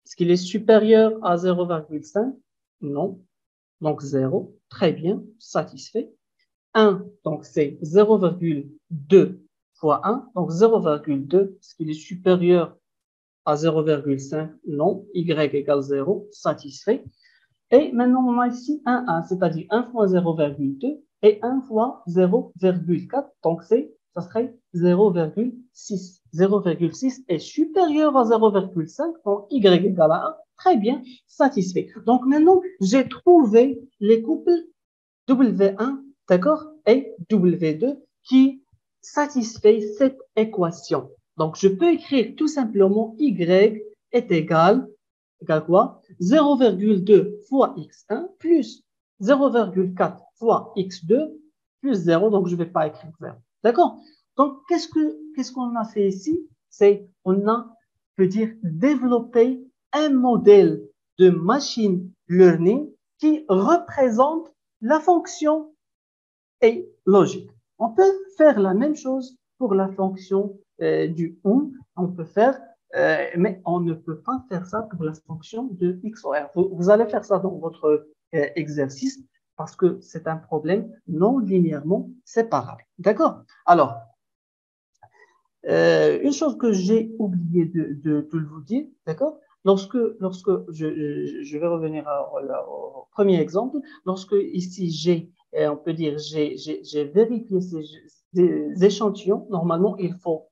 Est-ce qu'il est supérieur à 0,5? Non. Donc 0. Très bien, satisfait. 1, donc c'est 0,2 fois 1. Donc 0,2, est-ce qu'il est supérieur à 0,5? Non. Y égale 0, satisfait. Et maintenant, on a ici 1, c'est-à-dire 1 fois 0,2 et 1 fois 0,4. Donc, ça serait 0,6. 0,6 est supérieur à 0,5, donc Y égale à 1. Très bien, satisfait. Donc, maintenant, j'ai trouvé les couples W1, d'accord, et W2 qui satisfait cette équation. Donc, je peux écrire tout simplement Y est égal quoi? 0,2 fois x1 plus 0,4 fois x2 plus 0. Donc, je ne vais pas écrire 0. D'accord? Donc, qu'est-ce qu'on a fait ici? C'est, on a, peut dire, développé un modèle de machine learning qui représente la fonction et logique. On peut faire la même chose pour la fonction du ou. On peut faire, mais on ne peut pas faire ça pour la fonction de x ou r. Vous allez faire ça dans votre exercice parce que c'est un problème non linéairement séparable. D'accord? Alors, une chose que j'ai oublié de vous dire, d'accord? Lorsque je vais revenir au premier exemple, lorsque ici on peut dire, j'ai vérifié ces échantillons, normalement, il faut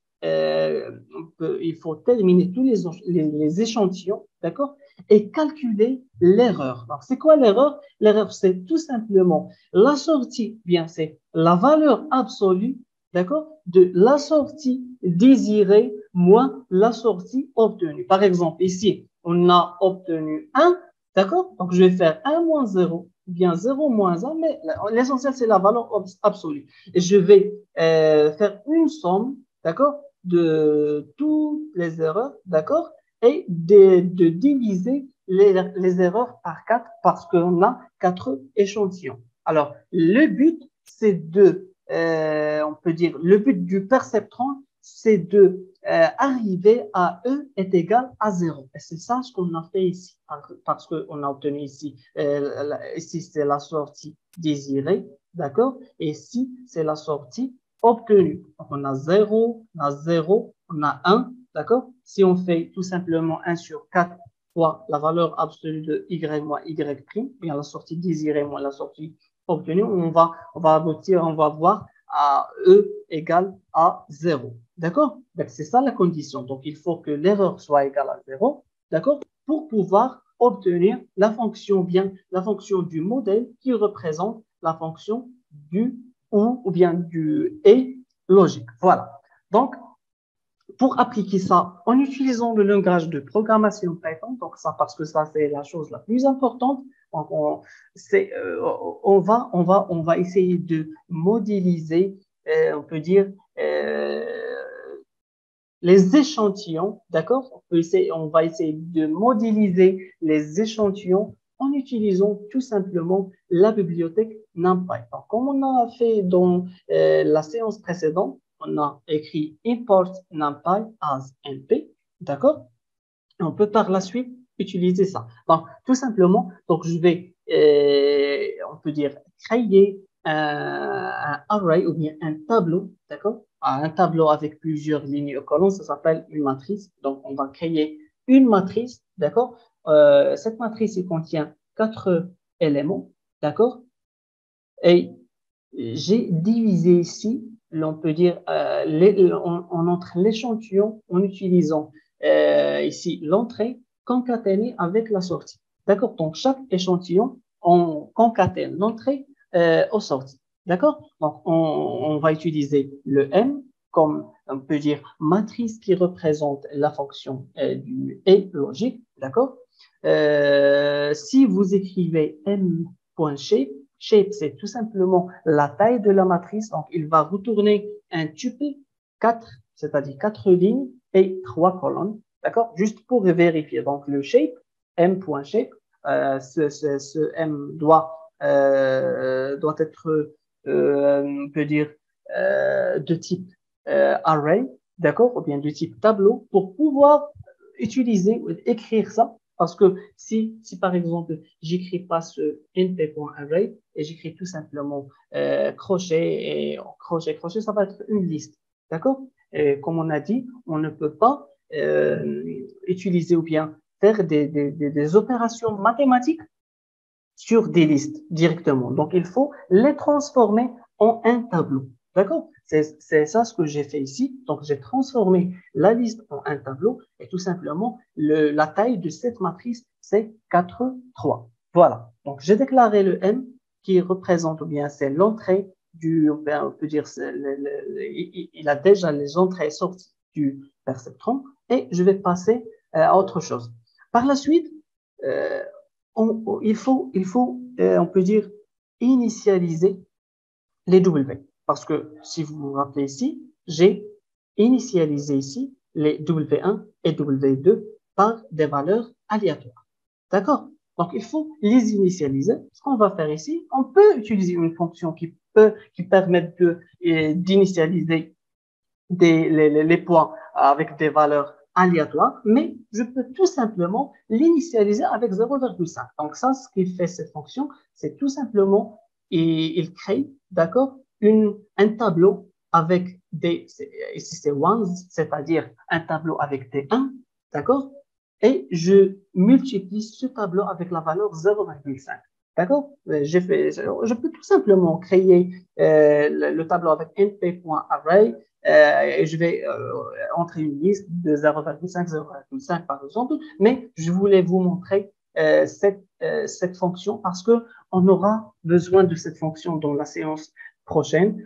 terminer tous les échantillons, d'accord? Et calculer l'erreur. Alors, c'est quoi l'erreur? L'erreur, c'est tout simplement la sortie, bien, c'est la valeur absolue, d'accord, de la sortie désirée moins la sortie obtenue. Par exemple, ici, on a obtenu 1, d'accord? Donc, je vais faire 1 moins 0, ou bien 0 moins 1, mais l'essentiel, c'est la valeur absolue. Et je vais faire une somme, d'accord, de toutes les erreurs, d'accord, et de diviser les erreurs par 4 parce qu'on a 4 échantillons. Alors, le but, c'est on peut dire, le but du perceptron, c'est de arriver à E est égal à 0. Et c'est ça ce qu'on a fait ici, parce qu'on a obtenu ici, ici c'est la sortie désirée, d'accord? Et ici, c'est la sortie obtenue. Donc, on a 0, on a 0, on a 1, d'accord? Si on fait tout simplement 1 sur 4 fois la valeur absolue de y moins y', bien la sortie désirée moins la sortie obtenue, on va aboutir, on va voir à E égale à 0. D'accord? Donc, c'est ça la condition. Donc, il faut que l'erreur soit égale à 0, d'accord? Pour pouvoir obtenir la fonction du modèle qui représente la fonction du ou bien du et logique. Voilà. Donc, pour appliquer ça en utilisant le langage de programmation Python, donc ça parce que ça c'est la chose la plus importante, donc on va essayer de modéliser, on peut dire les échantillons, d'accord? On va essayer de modéliser les échantillons en utilisant tout simplement la bibliothèque NumPy. Donc, comme on a fait dans la séance précédente, on a écrit import NumPy as NP, d'accord? On peut par la suite utiliser ça. Donc, tout simplement, donc je vais, on peut dire, créer un array ou bien un tableau, d'accord? Un tableau avec plusieurs lignes et colonnes, ça s'appelle une matrice. Donc, on va créer une matrice, d'accord? Cette matrice, elle contient 4 éléments, d'accord? Et j'ai divisé ici, on peut dire, on entre l'échantillon en utilisant ici l'entrée concaténée avec la sortie. D'accord? Donc, chaque échantillon, on concatène l'entrée aux sorties. D'accord? Donc, on va utiliser le M comme, on peut dire, matrice qui représente la fonction du et logique. D'accord? Si vous écrivez M.shape, shape, c'est tout simplement la taille de la matrice. Donc, il va retourner un tuple 4 c'est-à-dire 4 lignes et 3 colonnes, d'accord? Juste pour vérifier. Donc, le shape, m.shape, ce m doit être, on peut dire, de type array, d'accord? Ou bien de type tableau pour pouvoir utiliser ou écrire ça. Parce que si par exemple, j'écris pas ce np.array et j'écris tout simplement crochet et crochet, ça va être une liste. D'accord? Et comme on a dit, on ne peut pas utiliser ou bien faire des opérations mathématiques sur des listes directement. Donc, il faut les transformer en un tableau. D'accord? C'est ça ce que j'ai fait ici. Donc, j'ai transformé la liste en un tableau et tout simplement, la taille de cette matrice, c'est 4, 3. Voilà. Donc, j'ai déclaré le M qui représente, ou bien c'est l'entrée on peut dire, il a déjà les entrées et sorties du perceptron et je vais passer à autre chose. Par la suite, euh, il faut, on peut dire, initialiser les W. Parce que si vous vous rappelez ici, j'ai initialisé ici les W1 et W2 par des valeurs aléatoires. D'accord? Donc, il faut les initialiser. Ce qu'on va faire ici, on peut utiliser une fonction qui permet d'initialiser les points avec des valeurs aléatoires, mais je peux tout simplement l'initialiser avec 0,5. Donc ça, ce qu'il fait cette fonction, c'est tout simplement, il crée, d'accord, un tableau avec ici c'est ones, c'est-à-dire un tableau avec des 1, d'accord, et je multiplie ce tableau avec la valeur 0,5. D'accord? Je peux tout simplement créer le tableau avec np.array et je vais entrer une liste de 0,5, 0,5 par exemple, mais je voulais vous montrer cette fonction parce qu'on aura besoin de cette fonction dans la séance prochaine,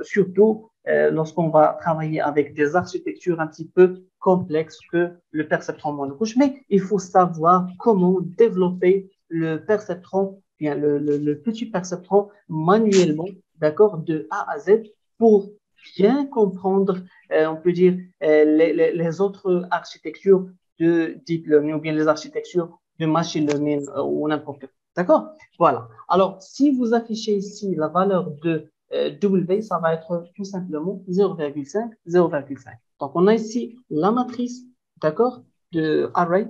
surtout lorsqu'on va travailler avec des architectures un petit peu complexes que le perceptron monocouche, mais il faut savoir comment développer le perceptron, bien le petit perceptron manuellement, d'accord, de A à Z pour bien comprendre, on peut dire, les autres architectures de deep learning ou bien les architectures de machine learning ou n'importe quoi. D'accord? Voilà. Alors, si vous affichez ici la valeur de W, ça va être tout simplement 0,5, 0,5. Donc, on a ici la matrice, d'accord, de array,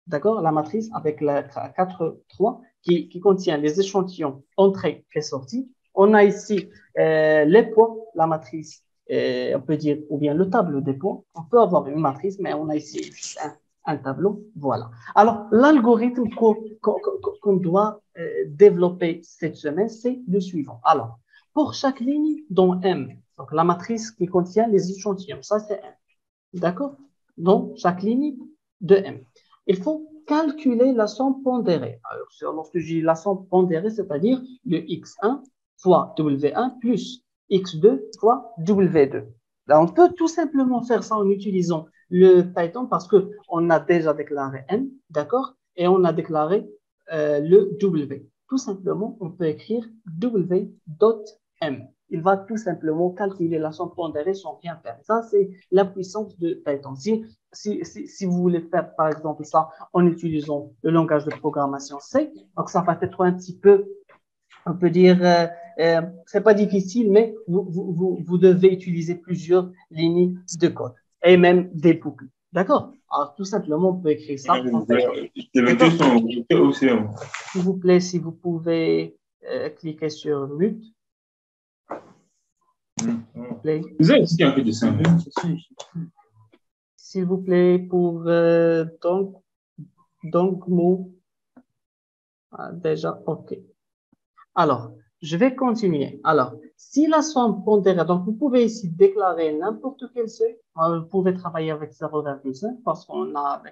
d'accord, la matrice avec la 4, 3 qui contient les échantillons entrée et sortie. On a ici les points, la matrice, on peut dire, ou bien le tableau des points. On peut avoir une matrice, mais on a ici juste un tableau. Voilà. Alors, l'algorithme qu'on doit développer cette semaine, c'est le suivant. Alors, pour chaque ligne dans M, donc la matrice qui contient les échantillons, ça c'est M. D'accord? Dans chaque ligne de M. Il faut calculer la somme pondérée. Alors, lorsque je dis la somme pondérée, c'est-à-dire le x1 fois W1 plus x2 fois W2. Là, on peut tout simplement faire ça en utilisant le Python parce qu'on a déjà déclaré M, d'accord? Et on a déclaré le W. Tout simplement, on peut écrire W.M. Il va tout simplement calculer la somme pondérée sans rien faire. Ça, c'est la puissance de Python. Si vous voulez faire, par exemple, ça en utilisant le langage de programmation C, donc ça va être un petit peu, on peut dire, c'est pas difficile, mais vous devez utiliser plusieurs lignes de code et même des boucles. D'accord? Alors, tout simplement, on peut écrire ça. S'il vous plaît, si vous pouvez cliquer sur mute.
Vous avez expliqué un peu de ça.
S'il vous plaît, pour Dongmo. Déjà, OK. Alors, je vais continuer. Alors, si la somme pondérée, donc vous pouvez ici déclarer n'importe quel seuil. Vous pouvez travailler avec 0,5 parce qu'on a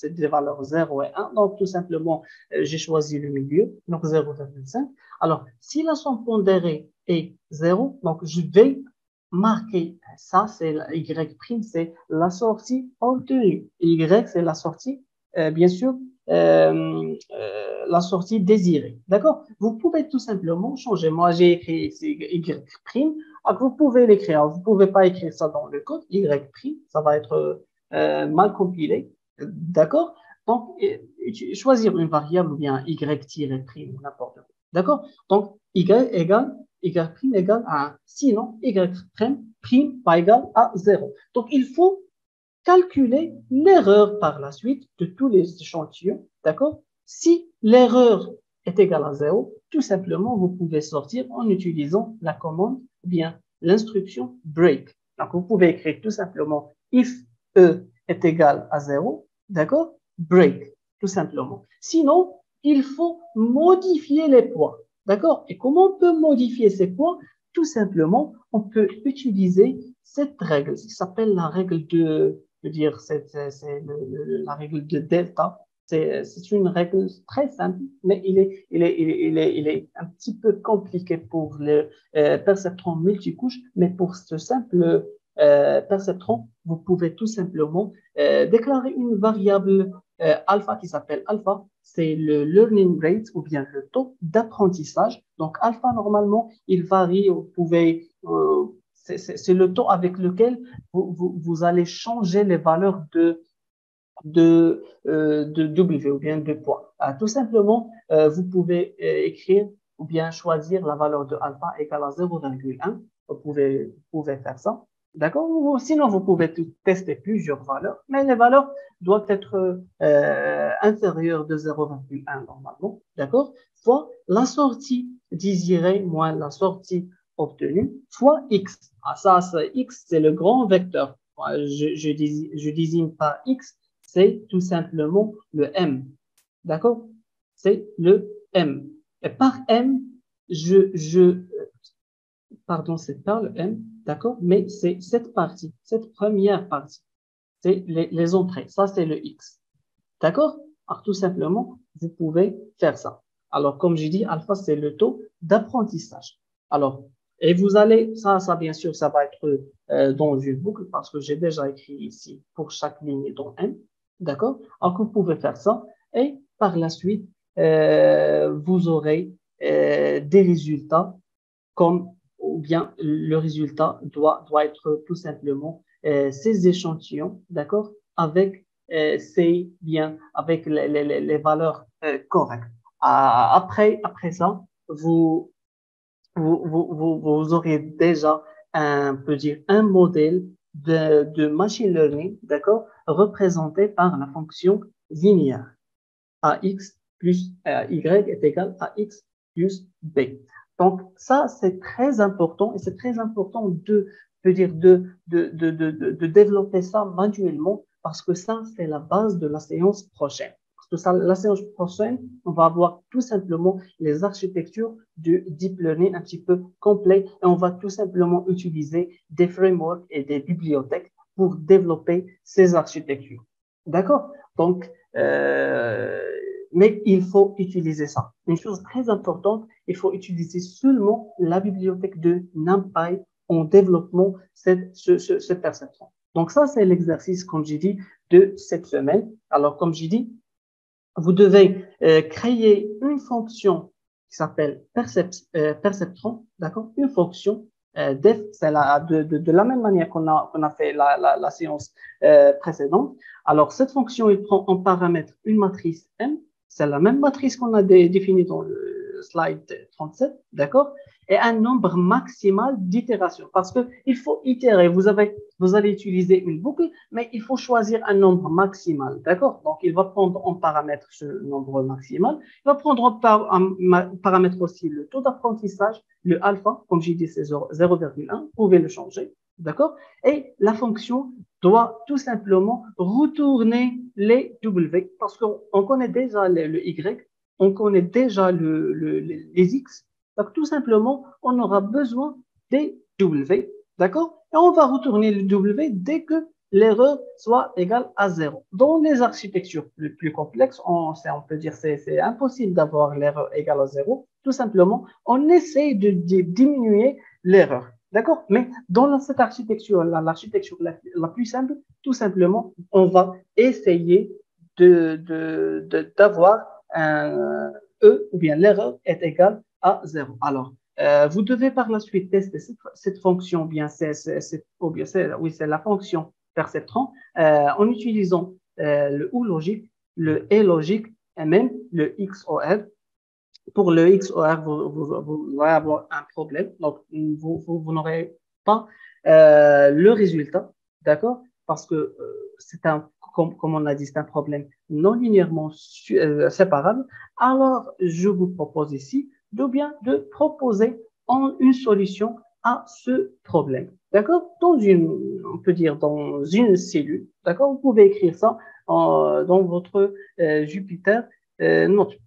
des valeurs 0 et 1. Donc, tout simplement, j'ai choisi le milieu, donc 0,5. Alors, si la somme pondérée est 0, donc je vais marquer ça, c'est Y', c'est la sortie obtenue. Y, c'est la sortie, bien sûr, la sortie désirée. D'accord? Vous pouvez tout simplement changer. Moi, j'ai écrit Y'. Alors, vous pouvez l'écrire. Vous ne pouvez pas écrire ça dans le code. Y', ça va être mal compilé. D'accord? Donc, choisir une variable ou bien y', n'importe quoi. D'accord? Donc, y égale à 1. Sinon, y' pas égal à 0. Donc, il faut calculer l'erreur par la suite de tous les échantillons. D'accord? Si l'erreur est égale à 0, tout simplement, vous pouvez sortir en utilisant la commande ou bien l'instruction break. Donc, vous pouvez écrire tout simplement if E est égal à 0, d'accord? Break, tout simplement. Sinon, il faut modifier les points, d'accord? Et comment on peut modifier ces points? Tout simplement, on peut utiliser cette règle qui s'appelle la règle la règle de delta. C'est une règle très simple, mais il est un petit peu compliqué pour le perceptron multicouche, mais pour ce simple perceptron, vous pouvez tout simplement déclarer une variable alpha qui s'appelle alpha, c'est le learning rate ou bien le taux d'apprentissage. Donc alpha, normalement, il varie, vous pouvez, c'est le taux avec lequel vous allez changer les valeurs de W ou bien de poids. Tout simplement, vous pouvez écrire ou bien choisir la valeur de alpha égale à 0,1. Vous pouvez faire ça. D'accord? Sinon, vous pouvez tester plusieurs valeurs, mais les valeurs doivent être inférieures de 0,1 normalement. D'accord? Fois la sortie désirée moins la sortie obtenue, fois x. Ça, x, c'est le grand vecteur. Je désigne pas x, c'est tout simplement le M. D'accord? C'est le M. Et par M, pardon, c'est par le M, d'accord? Mais c'est cette partie, cette première partie. C'est les entrées. Ça, c'est le X. D'accord? Alors, tout simplement, vous pouvez faire ça. Alors, comme j'ai dit, alpha, c'est le taux d'apprentissage. Alors, et vous allez, ça bien sûr, ça va être dans une boucle parce que j'ai déjà écrit ici pour chaque ligne dans M. D'accord? Alors, vous pouvez faire ça et par la suite, vous aurez des résultats comme, ou bien le résultat doit être tout simplement ces échantillons, d'accord? Avec avec les valeurs correctes. Après ça, vous aurez déjà un modèle de machine learning, d'accord, représenté par la fonction linéaire. AX plus Y est égal à X plus B. Donc, ça, c'est très important et c'est très important de développer ça manuellement parce que ça, c'est la base de la séance prochaine. Parce que ça, la séance prochaine, on va avoir tout simplement les architectures du deep learning un petit peu complet et on va tout simplement utiliser des frameworks et des bibliothèques pour développer ces architectures. D'accord? Donc, mais il faut utiliser ça. Une chose très importante, il faut utiliser seulement la bibliothèque de NumPy en développement ce perceptron. Donc ça, c'est l'exercice, comme j'ai dit, de cette semaine. Alors, comme j'ai dit, vous devez créer une fonction qui s'appelle perceptron, d'accord? Une fonction def, c'est de la même manière qu'on a fait la séance précédente. Alors, cette fonction, il prend en paramètre une matrice M. C'est la même matrice qu'on a définie dans le slide 37, d'accord? Et un nombre maximal d'itérations. Parce qu'il faut itérer. Vous allez utiliser une boucle, mais il faut choisir un nombre maximal, d'accord? Donc, il va prendre en paramètre ce nombre maximal. Il va prendre en paramètre aussi le taux d'apprentissage, le alpha, comme j'ai dit, c'est 0,1. Vous pouvez le changer, d'accord? Et la fonction doit tout simplement retourner les W parce qu'on connaît déjà le Y, on connaît déjà les X. Donc, tout simplement, on aura besoin des W, d'accord? Et on va retourner le W dès que l'erreur soit égale à 0. Dans les architectures plus complexes, on peut dire que c'est impossible d'avoir l'erreur égale à 0. Tout simplement, on essaye de diminuer l'erreur. D'accord? Mais dans cette architecture, l'architecture la plus simple, tout simplement, on va essayer d'avoir un E ou bien l'erreur est égale à 0. Alors, vous devez par la suite tester cette fonction, bien, oui, c'est la fonction perceptron en utilisant le OU logique, le et logique et même le XOR. Pour le XOR, vous allez avoir un problème. Donc, vous n'aurez pas le résultat, d'accord? Parce que c'est comme on a dit, c'est un problème non linéairement séparable. Alors, je vous propose ici de proposer une solution à ce problème. D'accord? On peut dire dans une cellule. D'accord? Vous pouvez écrire ça dans votre Jupyter Notebook.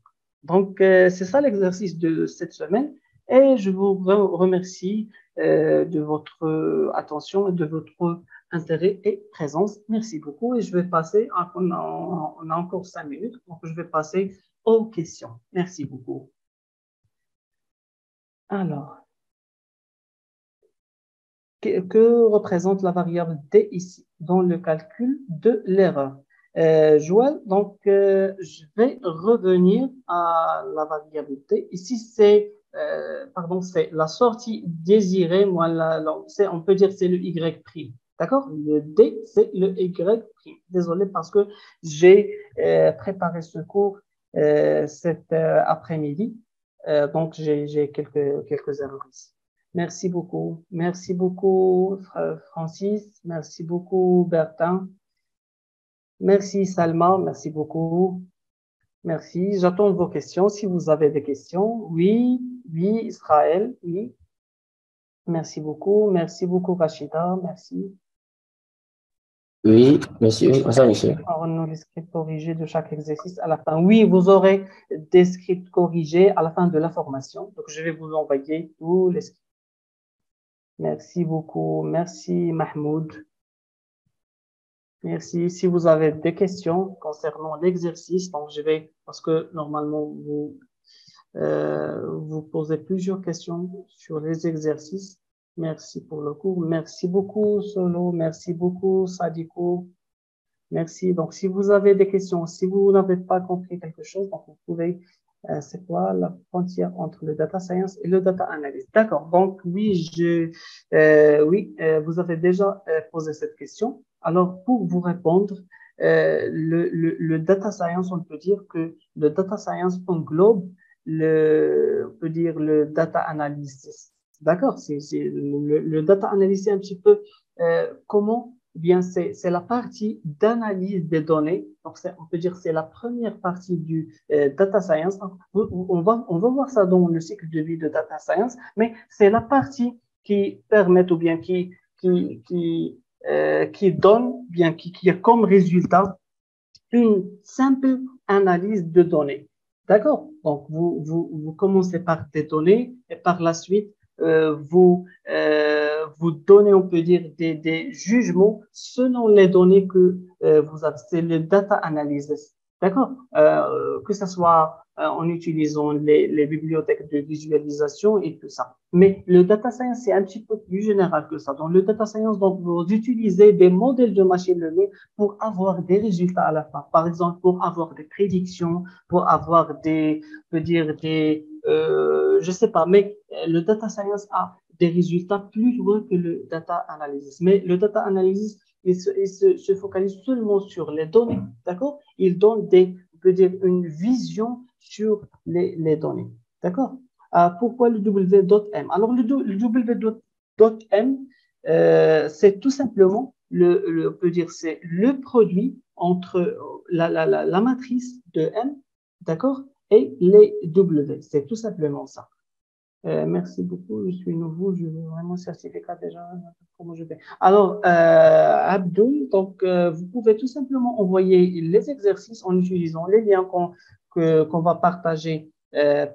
Donc, c'est ça l'exercice de cette semaine et je vous remercie de votre attention et de votre intérêt et présence. Merci beaucoup et je vais passer, on a encore 5 minutes, donc je vais passer aux questions. Merci beaucoup. Alors, que représente la variable D ici dans le calcul de l'erreur? Joël, donc je vais revenir à la variable D. Ici, c'est la sortie désirée. Moi, on peut dire que c'est le Y'. D'accord? Le D, c'est le Y'. Désolé parce que j'ai préparé ce cours cet après-midi. Donc, j'ai quelques erreurs ici. Merci beaucoup. Merci beaucoup, Francis. Merci beaucoup, Bertin. Merci, Salma. Merci beaucoup. Merci. J'attends vos questions. Si vous avez des questions, oui, Israël, oui. Merci beaucoup. Merci beaucoup, Rachida. Merci.
Oui, monsieur. Bonsoir, monsieur.
On a les scripts corrigés de chaque exercice à la fin. Oui, vous aurez des scripts corrigés à la fin de la formation. Donc, je vais vous envoyer tous les scripts. Merci beaucoup. Merci, Mahmoud. Merci. Si vous avez des questions concernant l'exercice, donc parce que normalement, vous posez plusieurs questions sur les exercices. Merci pour le cours. Merci beaucoup, Solo. Merci beaucoup, Sadiko. Merci. Donc, si vous avez des questions, si vous n'avez pas compris quelque chose, donc vous pouvez, c'est quoi la frontière entre le data science et le data analyst? D'accord. Donc, oui, vous avez déjà posé cette question. Alors, pour vous répondre, le data science, on peut dire que le data science englobe on peut dire le data analysis. D'accord? Le data analysis, c'est un petit peu comment bien, c'est la partie d'analyse des données. Donc, on peut dire que c'est la première partie du data science. On va voir ça dans le cycle de vie de data science, mais c'est la partie qui permet ou bien qui donne, bien, qui a comme résultat une simple analyse de données. D'accord? Donc, vous commencez par des données et par la suite, vous donnez, on peut dire, des jugements selon les données que vous avez. C'est le data analysis. D'accord? Que ce soit en utilisant les bibliothèques de visualisation et tout ça. Mais le data science, c'est un petit peu plus général que ça. Dans le data science, donc, vous utilisez des modèles de machine learning pour avoir des résultats à la fin. Par exemple, pour avoir des prédictions, pour avoir je sais pas, mais le data science a des résultats plus loin que le data analysis. Mais le data analysis, il se focalise seulement sur les données, d'accord? Il donne on peut dire, une vision sur les données, d'accord? Pourquoi le W.M? Alors, le W.M, c'est tout simplement on peut dire, c'est le produit entre la matrice de M, d'accord, et les W. C'est tout simplement ça. Merci beaucoup, je suis nouveau, je veux vraiment certificat déjà. Comment je vais? Alors, Abdul, donc, vous pouvez tout simplement envoyer les exercices en utilisant les liens qu'on va partager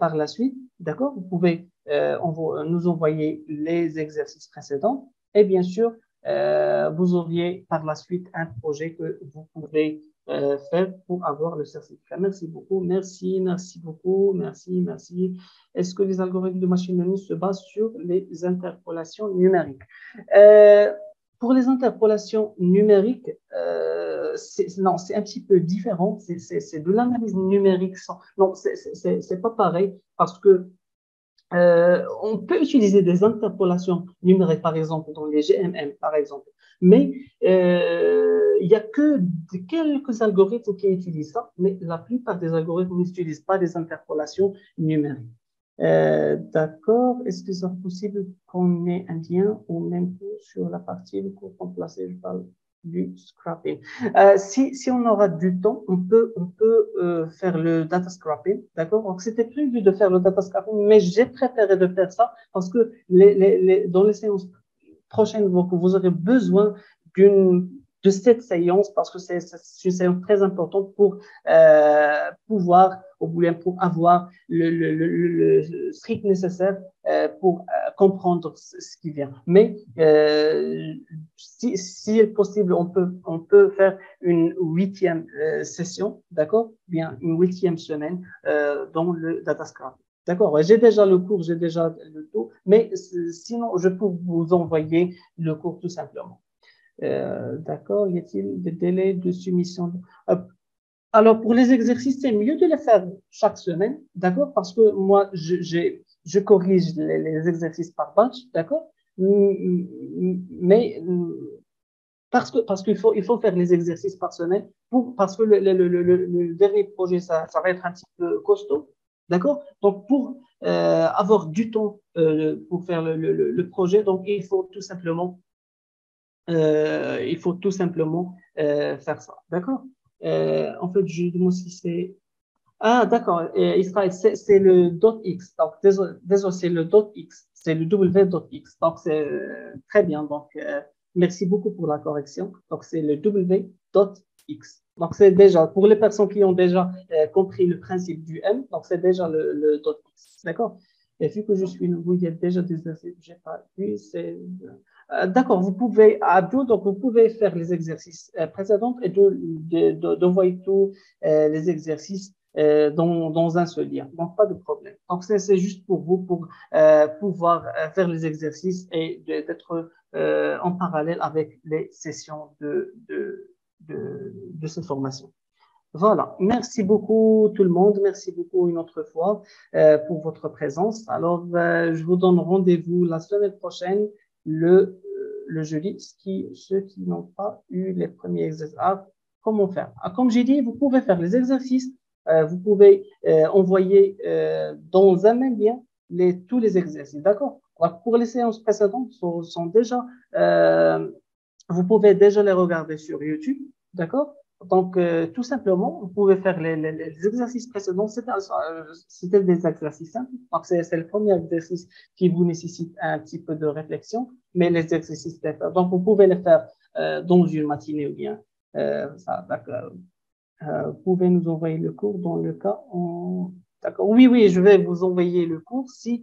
par la suite. D'accord? Vous pouvez nous envoyer les exercices précédents et bien sûr, vous auriez par la suite un projet que vous pouvez faire pour avoir le certificat. Merci beaucoup. Merci beaucoup. Merci. Est-ce que les algorithmes de machine learning se basent sur les interpolations numériques? Pour les interpolations numériques, non, c'est un petit peu différent. C'est de l'analyse numérique. Non, c'est pas pareil parce que On peut utiliser des interpolations numériques, par exemple, dans les GMM, par exemple. Mais il n'y a que quelques algorithmes qui utilisent ça, mais la plupart des algorithmes n'utilisent pas des interpolations numériques. D'accord. Est-ce que c'est possible qu'on ait un lien au même cours sur la partie du cours remplacé? Je parle du scrapping. Si on aura du temps, on peut faire le data scrapping, d'accord? Donc, c'était prévu de faire le data scrapping, mais j'ai préféré de faire ça parce que dans les séances prochaines, vous aurez besoin de cette séance parce que c'est une séance très importante pour pouvoir, ou bien pour avoir le strict nécessaire pour comprendre ce qui vient. Mais si est possible, on peut faire une 8e session, d'accord? Bien, une 8e semaine dans le data scrap. D'accord, j'ai déjà le cours, j'ai déjà le tout, mais sinon, je peux vous envoyer le cours tout simplement. D'accord, y a-t-il des délais de soumission? Alors, pour les exercices, c'est mieux de les faire chaque semaine, d'accord? Parce que moi, je corrige les exercices par batch, d'accord? Mais parce qu'il faut faire les exercices par semaine parce que le dernier projet, ça va être un petit peu costaud, d'accord? Donc, pour avoir du temps pour faire le projet, donc il faut tout simplement faire ça, d'accord? En fait, je demande si c'est... Ah, d'accord, Israël, c'est le .x. Donc, désolé, c'est le .x, c'est le w.x. Donc, c'est très bien. Donc, merci beaucoup pour la correction. Donc, c'est le w.x. Donc, c'est déjà, pour les personnes qui ont déjà compris le principe du M, donc c'est déjà le .x. D'accord? Et vu que je suis nouveau, il y a déjà des exercices que je n'ai pas vu. D'accord, vous pouvez, Abdou, donc vous pouvez faire les exercices précédents et d'envoyer tous les exercices dans un seul lien. Donc, pas de problème. Donc, c'est juste pour vous, pour pouvoir faire les exercices et d'être en parallèle avec les sessions de cette formation. Voilà. Merci beaucoup tout le monde. Merci beaucoup une autre fois pour votre présence. Alors, je vous donne rendez-vous la semaine prochaine, le jeudi. Ceux qui n'ont pas eu les premiers exercices, comment faire? Comme j'ai dit, vous pouvez faire les exercices. Vous pouvez envoyer dans un même lien tous les exercices. D'accord? Pour les séances précédentes, sont déjà, vous pouvez déjà les regarder sur YouTube. D'accord? Donc, tout simplement, vous pouvez faire les exercices précédents. C'était des exercices simples. Donc, c'est le premier exercice qui vous nécessite un petit peu de réflexion, mais les exercices, donc, vous pouvez les faire dans une matinée ou bien. Vous pouvez nous envoyer le cours dans le cas où... D'accord. Oui, je vais vous envoyer le cours. Si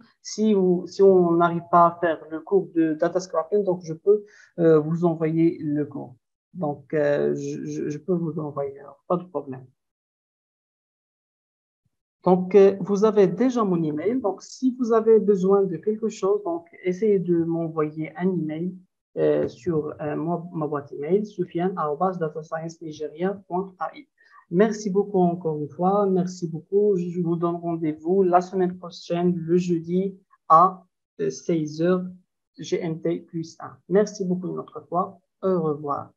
on n'arrive pas à faire le cours de data scrapping, donc je peux vous envoyer le cours. Donc, je peux vous envoyer, alors, pas de problème. Donc, vous avez déjà mon email. Donc, si vous avez besoin de quelque chose, donc, essayez de m'envoyer un email sur ma boîte email, soufiane@datasciencenigeria.ai. Merci beaucoup encore une fois. Merci beaucoup. Je vous donne rendez-vous la semaine prochaine, le jeudi à 16h GMT plus 1. Merci beaucoup une autre fois. Au revoir.